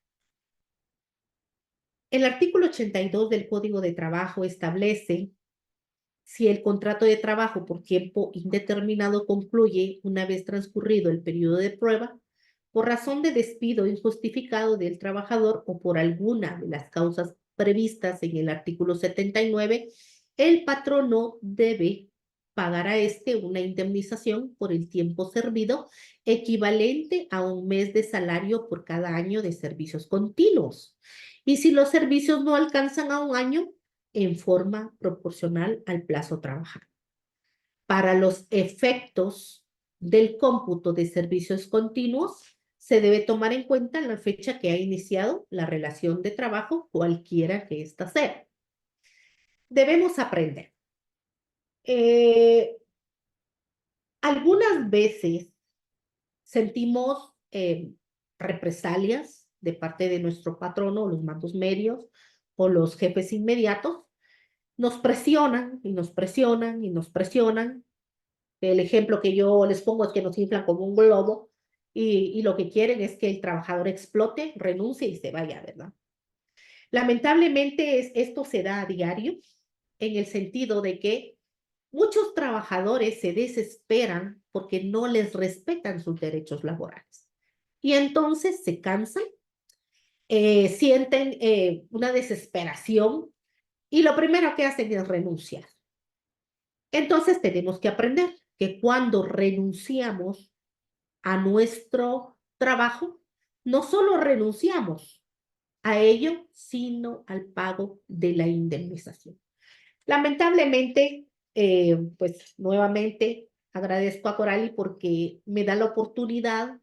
S2: El artículo 82 del Código de Trabajo establece si el contrato de trabajo por tiempo indeterminado concluye una vez transcurrido el periodo de prueba, por razón de despido injustificado del trabajador o por alguna de las causas previstas en el artículo 79, el patrono debe pagar a este una indemnización por el tiempo servido equivalente a un mes de salario por cada año de servicios continuos. Y si los servicios no alcanzan a un año, en forma proporcional al plazo trabajado. Para los efectos del cómputo de servicios continuos, se debe tomar en cuenta la fecha que ha iniciado la relación de trabajo, cualquiera que ésta sea. Debemos aprender. Algunas veces sentimos represalias de parte de nuestro patrono, los mandos medios o los jefes inmediatos. Nos presionan y nos presionan y nos presionan. El ejemplo que yo les pongo es que nos inflan como un globo y lo que quieren es que el trabajador explote, renuncie y se vaya, ¿verdad? Lamentablemente esto se da a diario en el sentido de que muchos trabajadores se desesperan porque no les respetan sus derechos laborales. Y entonces se cansan, sienten una desesperación y lo primero que hacen es renunciar. Entonces tenemos que aprender que cuando renunciamos a nuestro trabajo, no solo renunciamos a ello, sino al pago de la indemnización. Lamentablemente, pues nuevamente agradezco a Corali porque me da la oportunidad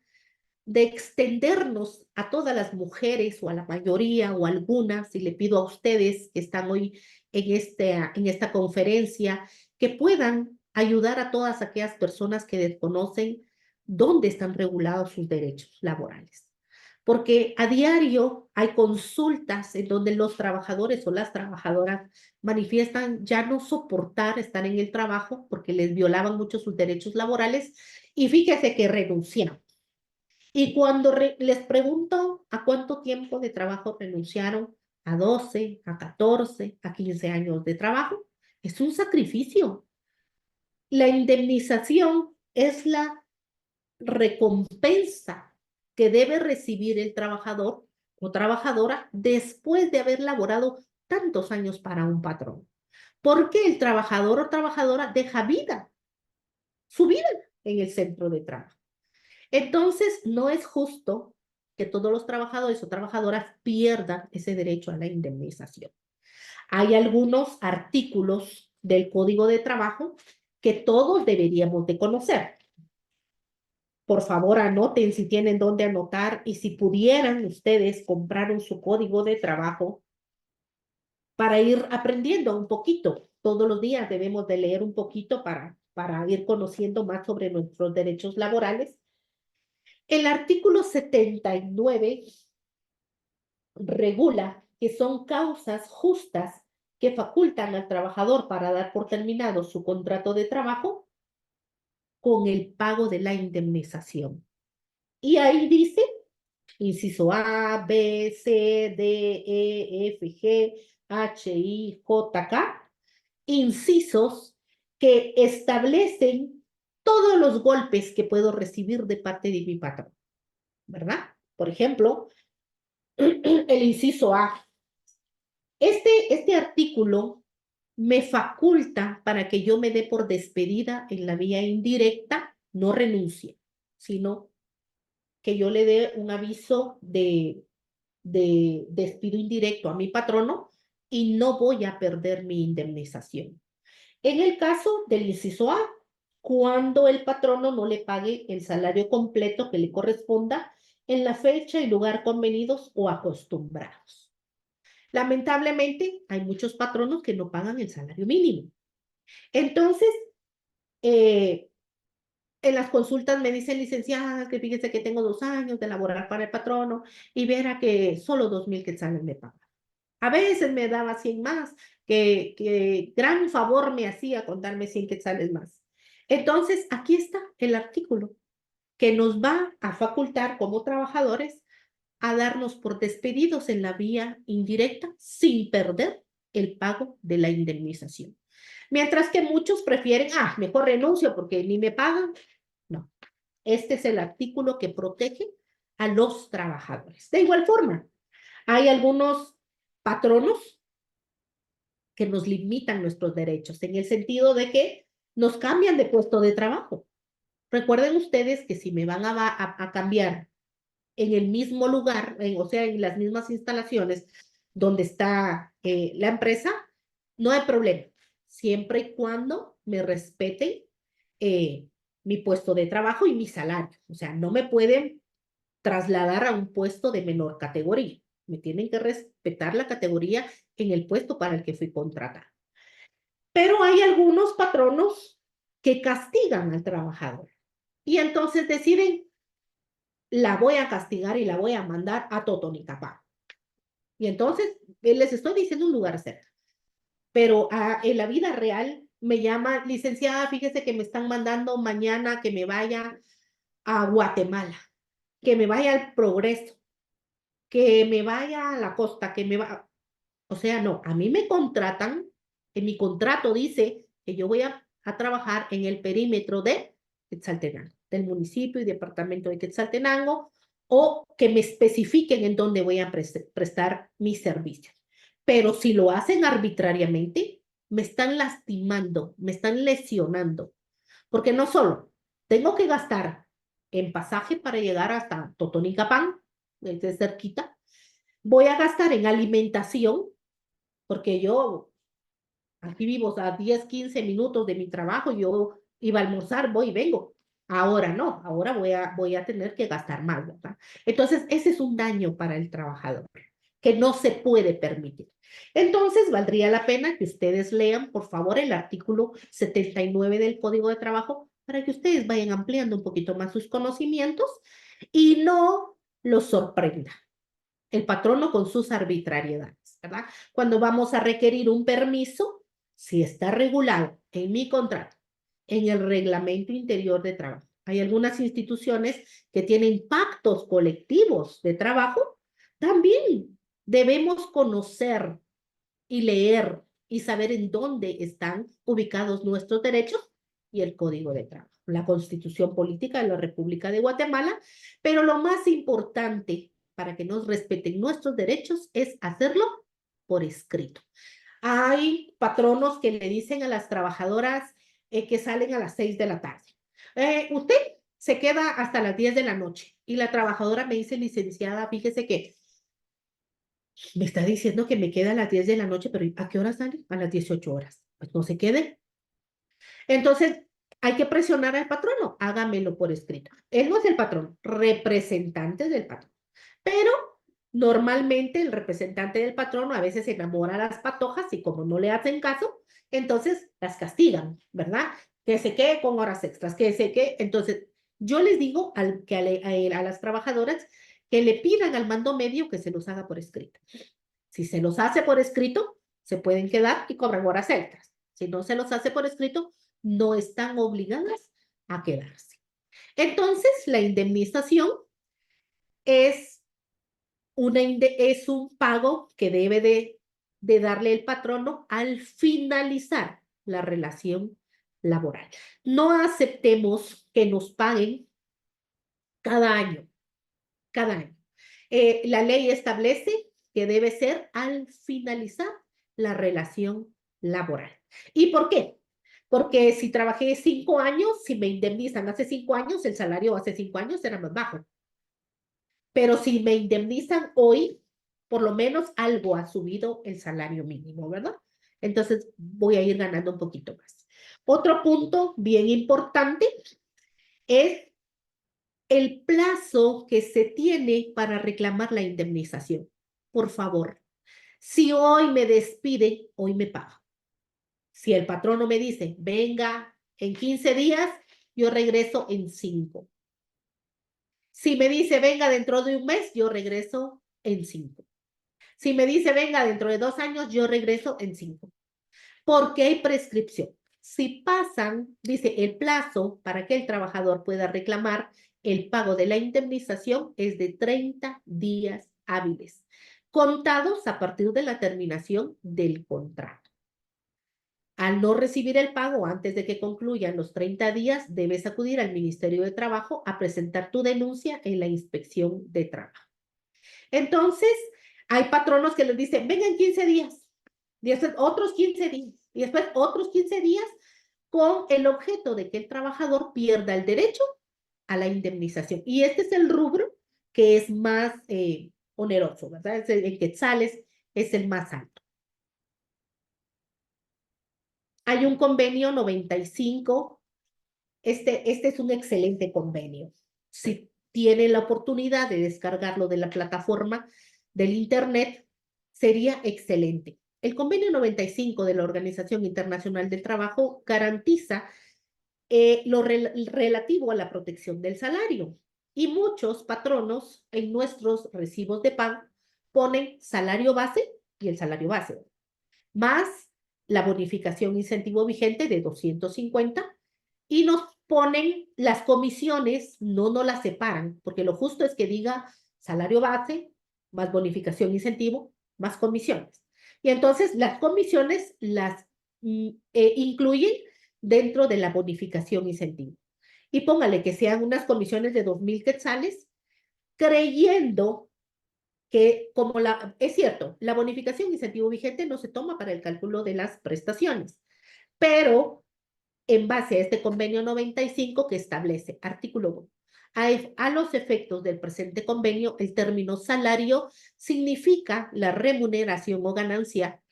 S2: de extendernos a todas las mujeres o a la mayoría o a algunas, y le pido a ustedes que están hoy en esta conferencia, que puedan ayudar a todas aquellas personas que desconocen dónde están regulados sus derechos laborales. Porque a diario hay consultas en donde los trabajadores o las trabajadoras manifiestan ya no soportar estar en el trabajo porque les violaban mucho sus derechos laborales y fíjese que renunciaron. Y cuando les pregunto a cuánto tiempo de trabajo renunciaron, a 12, a 14, a 15 años de trabajo, es un sacrificio. La indemnización es la recompensa que debe recibir el trabajador o trabajadora después de haber laborado tantos años para un patrón. Porque el trabajador o trabajadora deja vida, su vida en el centro de trabajo. Entonces, no es justo que todos los trabajadores o trabajadoras pierdan ese derecho a la indemnización. Hay algunos artículos del Código de Trabajo que todos deberíamos de conocer. Por favor, anoten si tienen dónde anotar y si pudieran ustedes comprar su Código de Trabajo para ir aprendiendo un poquito. Todos los días debemos de leer un poquito para ir conociendo más sobre nuestros derechos laborales. El artículo 79 regula que son causas justas que facultan al trabajador para dar por terminado su contrato de trabajo con el pago de la indemnización. Y ahí dice, inciso A, B, C, D, E, F, G, H, I, J, K, incisos que establecen todos los golpes que puedo recibir de parte de mi patrón, ¿verdad? Por ejemplo, el inciso A. Este artículo me faculta para que yo me dé por despedida en la vía indirecta, no renuncie, sino que yo le dé un aviso de despido indirecto a mi patrono y no voy a perder mi indemnización. En el caso del inciso A, cuando el patrono no le pague el salario completo que le corresponda en la fecha y lugar convenidos o acostumbrados. Lamentablemente, hay muchos patronos que no pagan el salario mínimo. Entonces, en las consultas me dicen, licenciada, que fíjese que tengo 2 años de laborar para el patrono y verá que solo 2,000 quetzales me pagan. A veces me daba 100 más, que gran favor me hacía con darme 100 quetzales más. Entonces, aquí está el artículo que nos va a facultar como trabajadores a darnos por despedidos en la vía indirecta sin perder el pago de la indemnización. Mientras que muchos prefieren, mejor renuncio porque ni me pagan. No, este es el artículo que protege a los trabajadores. De igual forma, hay algunos patronos que nos limitan nuestros derechos, en el sentido de que nos cambian de puesto de trabajo. Recuerden ustedes que si me van a cambiar en el mismo lugar, o sea, en las mismas instalaciones donde está la empresa, no hay problema, siempre y cuando me respeten eh, mi puesto de trabajo y mi salario. O sea, no me pueden trasladar a un puesto de menor categoría. Me tienen que respetar la categoría en el puesto para el que fui contratada. Pero hay algunos patronos que castigan al trabajador y entonces deciden, la voy a castigar y la voy a mandar a Totonicapán. Y entonces les estoy diciendo un lugar cerca, pero en la vida real me llama, licenciada, fíjese que me están mandando mañana que me vaya a Guatemala, que me vaya al Progreso, que me vaya a la costa, que me va, o sea, no, a mí me contratan, en mi contrato dice que yo voy a trabajar en el perímetro de Quetzaltenango, del municipio y departamento de Quetzaltenango, o que me especifiquen en dónde voy a prestar mis servicios. Pero si lo hacen arbitrariamente, me están lastimando, me están lesionando, porque no solo tengo que gastar en pasaje para llegar hasta Totonicapán, desde cerquita, voy a gastar en alimentación, porque yo aquí vivo a 10, 15 minutos de mi trabajo, yo iba a almorzar, voy y vengo. Ahora no, ahora voy a tener que gastar más, ¿verdad? Entonces, ese es un daño para el trabajador que no se puede permitir. Entonces, valdría la pena que ustedes lean, por favor, el artículo 79 del Código de Trabajo para que ustedes vayan ampliando un poquito más sus conocimientos y no los sorprenda el patrono con sus arbitrariedades, ¿verdad? Cuando vamos a requerir un permiso, si está regulado en mi contrato, en el reglamento interior de trabajo. Hay algunas instituciones que tienen pactos colectivos de trabajo, también debemos conocer y leer y saber en dónde están ubicados nuestros derechos y el Código de Trabajo, la Constitución Política de la República de Guatemala, pero lo más importante para que nos respeten nuestros derechos es hacerlo por escrito. Hay patronos que le dicen a las trabajadoras que salen a las 6 de la tarde. Usted se queda hasta las 10 de la noche y la trabajadora me dice, licenciada, fíjese que me está diciendo que me queda a las 10 de la noche, pero ¿a qué hora sale? A las 18 horas. Pues no se quede. Entonces, hay que presionar al patrono. Hágamelo por escrito. Él no es el patrón, representante del patrón. Pero normalmente el representante del patrono a veces enamora a las patojas y como no le hacen caso, entonces las castigan, ¿verdad? Que se quede con horas extras, que se quede. Entonces, yo les digo a las trabajadoras que le pidan al mando medio que se los haga por escrito. Si se los hace por escrito, se pueden quedar y cobran horas extras. Si no se los hace por escrito, no están obligadas a quedarse. Entonces, la indemnización es, es un pago que debe de darle el patrono al finalizar la relación laboral. No aceptemos que nos paguen cada año, cada año. La ley establece que debe ser al finalizar la relación laboral. ¿Y por qué? Porque si trabajé 5 años, si me indemnizan hace 5 años, el salario hace 5 años era más bajo. Pero si me indemnizan hoy, por lo menos algo ha subido el salario mínimo, ¿verdad? Entonces voy a ir ganando un poquito más. Otro punto bien importante es el plazo que se tiene para reclamar la indemnización. Por favor, si hoy me despiden, hoy me paga. Si el patrono me dice, venga en 15 días, yo regreso en 5. Si me dice, venga dentro de un mes, yo regreso en 5. Si me dice, venga dentro de 2 años, yo regreso en 5. porque hay prescripción. Si pasan, dice, el plazo para que el trabajador pueda reclamar el pago de la indemnización es de 30 días hábiles, contados a partir de la terminación del contrato. Al no recibir el pago antes de que concluyan los 30 días, debes acudir al Ministerio de Trabajo a presentar tu denuncia en la inspección de trabajo. Entonces, hay patronos que les dicen, vengan 15 días, y después otros 15 días, y después otros 15 días, con el objeto de que el trabajador pierda el derecho a la indemnización. Y este es el rubro que es más oneroso, ¿verdad? El quetzales es el más alto. Hay un convenio 95. Este es un excelente convenio. Si tiene la oportunidad de descargarlo de la plataforma del Internet, sería excelente. El convenio 95 de la Organización Internacional del Trabajo garantiza lo relativo a la protección del salario. Y muchos patronos en nuestros recibos de pago ponen salario base y el salario base, más la bonificación incentivo vigente de 250 y nos ponen las comisiones, no nos las separan, porque lo justo es que diga salario base, más bonificación incentivo, más comisiones. Y entonces las comisiones las incluyen dentro de la bonificación incentivo. Y póngale que sean unas comisiones de 2,000 quetzales, creyendo que como es cierto, la bonificación incentivo vigente no se toma para el cálculo de las prestaciones, pero en base a este convenio 95 que establece, artículo 1, a los efectos del presente convenio, el término salario significa la remuneración o ganancia,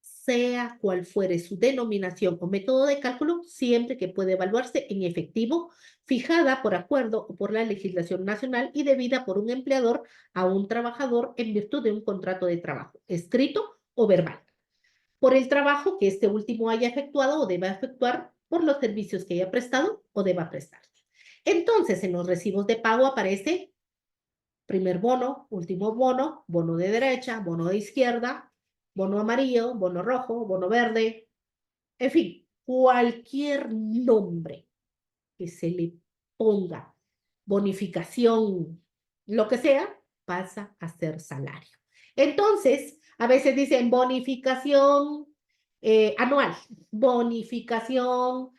S2: sea cual fuere su denominación o método de cálculo, siempre que puede evaluarse en efectivo, fijada por acuerdo o por la legislación nacional y debida por un empleador a un trabajador en virtud de un contrato de trabajo, escrito o verbal, por el trabajo que este último haya efectuado o deba efectuar, por los servicios que haya prestado o deba prestar. Entonces, en los recibos de pago aparece primer bono, último bono, bono de derecha, bono de izquierda, bono amarillo, bono rojo, bono verde, en fin, cualquier nombre que se le ponga, bonificación, lo que sea, pasa a ser salario. Entonces, a veces dicen bonificación anual, bonificación,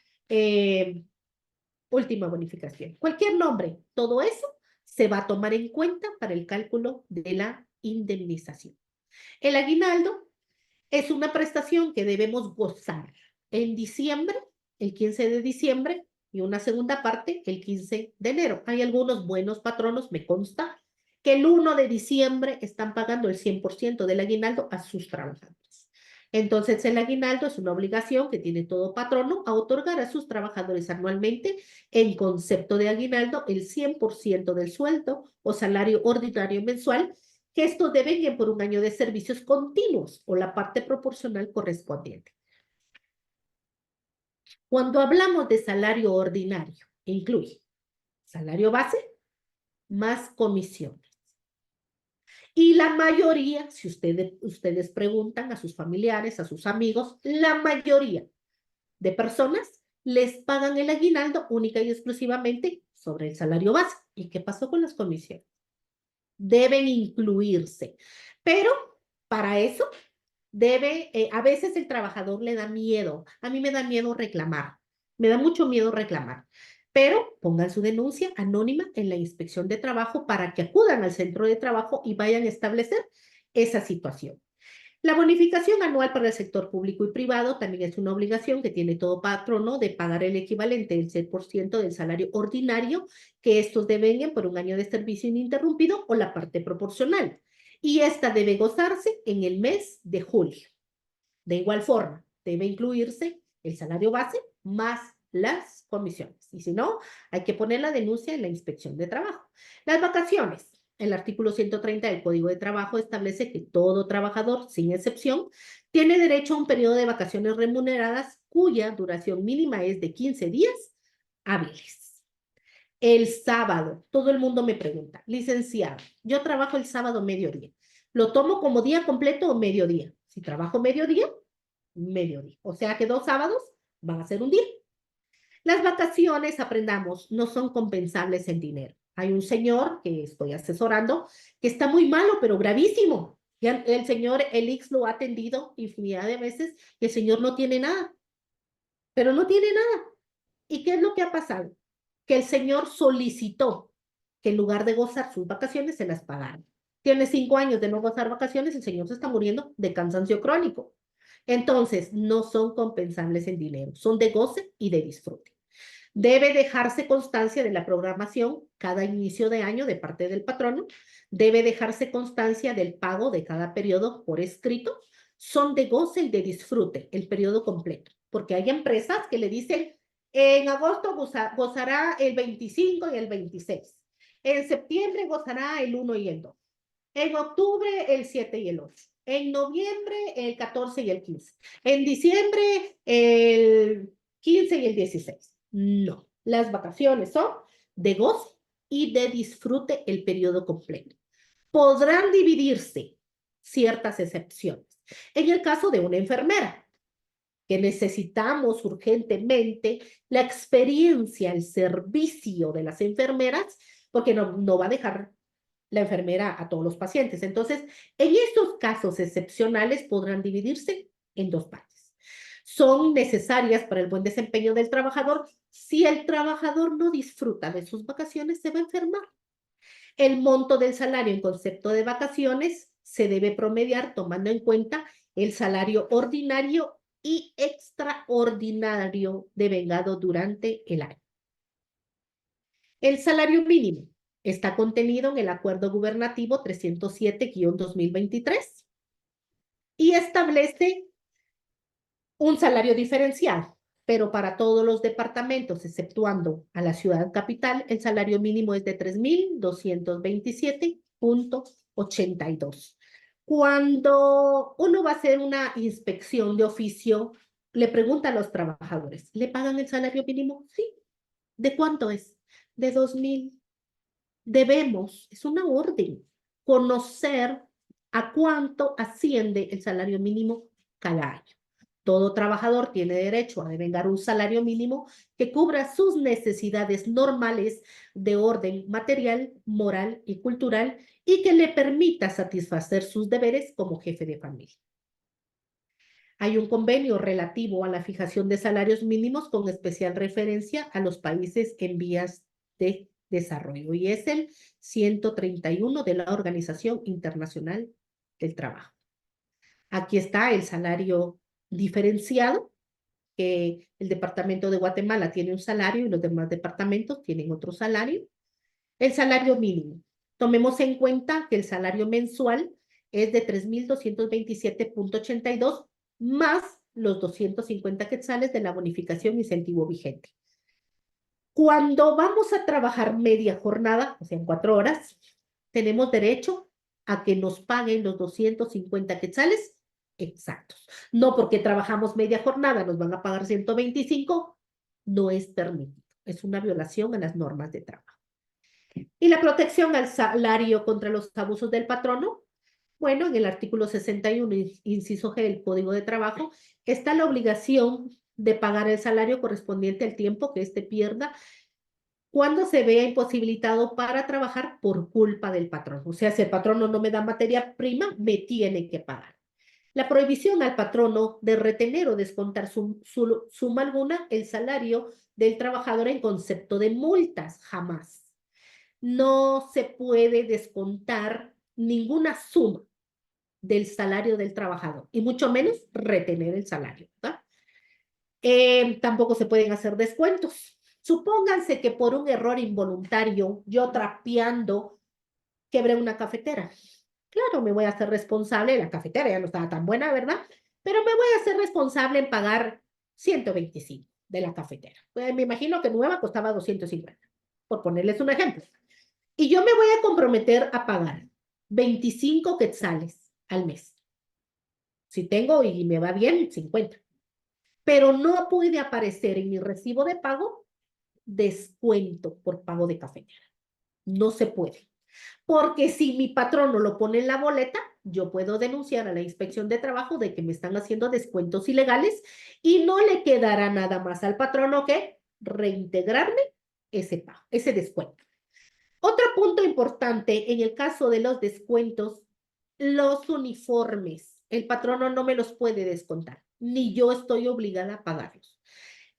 S2: última bonificación, cualquier nombre, todo eso se va a tomar en cuenta para el cálculo de la indemnización. El aguinaldo es una prestación que debemos gozar en diciembre, el 15 de diciembre, y una segunda parte el 15 de enero. Hay algunos buenos patronos, me consta, que el 1 de diciembre están pagando el 100% del aguinaldo a sus trabajadores. Entonces, el aguinaldo es una obligación que tiene todo patrono a otorgar a sus trabajadores anualmente, en concepto de aguinaldo, el 100% del sueldo o salario ordinario mensual, que estos deben por un año de servicios continuos o la parte proporcional correspondiente. Cuando hablamos de salario ordinario, incluye salario base más comisiones. Y la mayoría, si ustedes preguntan a sus familiares, a sus amigos, la mayoría de personas les pagan el aguinaldo única y exclusivamente sobre el salario base. ¿Y qué pasó con las comisiones? Deben incluirse. Pero para eso a veces el trabajador le da miedo. A mí me da miedo reclamar. Me da mucho miedo reclamar. Pero pongan su denuncia anónima en la inspección de trabajo para que acudan al centro de trabajo y vayan a establecer esa situación. La bonificación anual para el sector público y privado también es una obligación que tiene todo patrono de pagar el equivalente del 6% del salario ordinario que estos deben por un año de servicio ininterrumpido o la parte proporcional. Y esta debe gozarse en el mes de julio. De igual forma, debe incluirse el salario base más las comisiones. Y si no, hay que poner la denuncia en la inspección de trabajo. Las vacaciones. El artículo 130 del Código de Trabajo establece que todo trabajador, sin excepción, tiene derecho a un periodo de vacaciones remuneradas cuya duración mínima es de 15 días hábiles. El sábado, todo el mundo me pregunta, licenciado, yo trabajo el sábado mediodía. ¿Lo tomo como día completo o mediodía? Si trabajo mediodía, mediodía. O sea que 2 sábados van a ser un día. Las vacaciones, aprendamos, no son compensables en dinero. Hay un señor que estoy asesorando que está muy malo, pero gravísimo. Y el señor Elix lo ha atendido infinidad de veces y el señor no tiene nada, pero no tiene nada. ¿Y qué es lo que ha pasado? Que el señor solicitó que en lugar de gozar sus vacaciones se las pagaran. Tiene 5 años de no gozar vacaciones, el señor se está muriendo de cansancio crónico. Entonces, no son compensables en dinero, son de goce y de disfrute. Debe dejarse constancia de la programación cada inicio de año de parte del patrono. Debe dejarse constancia del pago de cada periodo por escrito. Son de goce y de disfrute el periodo completo, porque hay empresas que le dicen, en agosto gozará el 25 y el 26. En septiembre gozará el 1 y el 2. En octubre el 7 y el 8. En noviembre el 14 y el 15. En diciembre el 15 y el 16. No, las vacaciones son de goce y de disfrute el periodo completo. Podrán dividirse ciertas excepciones. En el caso de una enfermera, que necesitamos urgentemente la experiencia, el servicio de las enfermeras, porque no va a dejar la enfermera a todos los pacientes. Entonces, en estos casos excepcionales podrán dividirse en 2 partes. Son necesarias para el buen desempeño del trabajador. Si el trabajador no disfruta de sus vacaciones, se va a enfermar. El monto del salario en concepto de vacaciones se debe promediar tomando en cuenta el salario ordinario y extraordinario devengado durante el año. El salario mínimo está contenido en el Acuerdo Gubernativo 307-2023 y establece un salario diferenciado, pero para todos los departamentos, exceptuando a la ciudad capital, el salario mínimo es de 3.227.82. Cuando uno va a hacer una inspección de oficio, le pregunta a los trabajadores, ¿le pagan el salario mínimo? Sí. ¿De cuánto es? De 2.000. Debemos, es una orden, conocer a cuánto asciende el salario mínimo cada año. Todo trabajador tiene derecho a devengar un salario mínimo que cubra sus necesidades normales de orden material, moral y cultural y que le permita satisfacer sus deberes como jefe de familia. Hay un convenio relativo a la fijación de salarios mínimos con especial referencia a los países en vías de desarrollo y es el 131 de la Organización Internacional del Trabajo. Aquí está el salario diferenciado, que el departamento de Guatemala tiene un salario y los demás departamentos tienen otro salario. El salario mínimo. Tomemos en cuenta que el salario mensual es de 3.227.82 más los 250 quetzales de la bonificación incentivo vigente. Cuando vamos a trabajar media jornada, o sea, en 4 horas, tenemos derecho a que nos paguen los 250 quetzales exactos. No porque trabajamos media jornada nos van a pagar 125, no es permitido. Es una violación a las normas de trabajo. Y la protección al salario contra los abusos del patrono. Bueno, en el artículo 61, inciso G del Código de Trabajo, está la obligación de pagar el salario correspondiente al tiempo que éste pierda cuando se vea imposibilitado para trabajar por culpa del patrón. O sea, si el patrono no me da materia prima, me tiene que pagar. La prohibición al patrono de retener o descontar suma alguna el salario del trabajador en concepto de multas, jamás. No se puede descontar ninguna suma del salario del trabajador y mucho menos retener el salario, ¿verdad? Tampoco se pueden hacer descuentos. Supónganse que por un error involuntario, yo trapeando, quebré una cafetera. Claro, me voy a hacer responsable, la cafetera ya no estaba tan buena, ¿verdad? Pero me voy a hacer responsable en pagar 125 de la cafetera. Pues me imagino que nueva costaba 250, por ponerles un ejemplo. Y yo me voy a comprometer a pagar 25 quetzales al mes. Si tengo y me va bien, 50. Pero no puede aparecer en mi recibo de pago descuento por pago de cafetera. No se puede. Porque si mi patrón no lo pone en la boleta, yo puedo denunciar a la Inspección de Trabajo de que me están haciendo descuentos ilegales y no le quedará nada más al patrono que reintegrarme ese pago, ese descuento. Otro punto importante en el caso de los descuentos, los uniformes. El patrono no me los puede descontar, ni yo estoy obligada a pagarlos.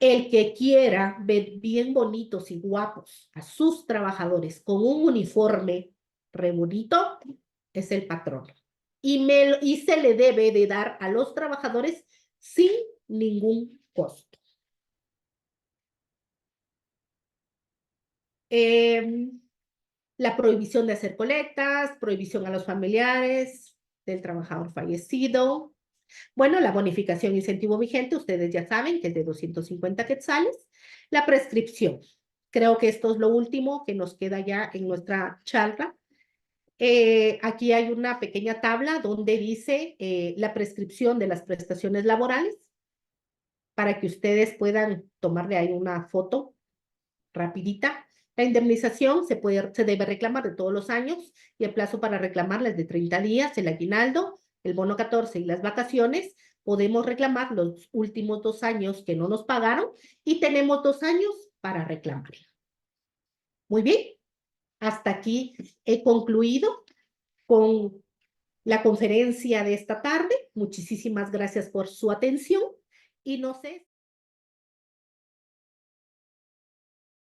S2: El que quiera ver bien bonitos y guapos a sus trabajadores con un uniforme re bonito es el patrono. Y se le debe de dar a los trabajadores sin ningún costo. La prohibición de hacer colectas, prohibición a los familiares del trabajador fallecido. Bueno, la bonificación incentivo vigente, ustedes ya saben que es de 250 quetzales. La prescripción. Creo que esto es lo último que nos queda ya en nuestra charla. Aquí hay una pequeña tabla donde dice la prescripción de las prestaciones laborales para que ustedes puedan tomarle ahí una foto rapidita. La indemnización se debe reclamar de todos los años y el plazo para reclamarla es de 30 días. El aguinaldo, el bono 14 y las vacaciones, podemos reclamar los últimos 2 años que no nos pagaron y tenemos 2 años para reclamar. Muy bien, hasta aquí he concluido con la conferencia de esta tarde. Muchísimas gracias por su atención y no sé.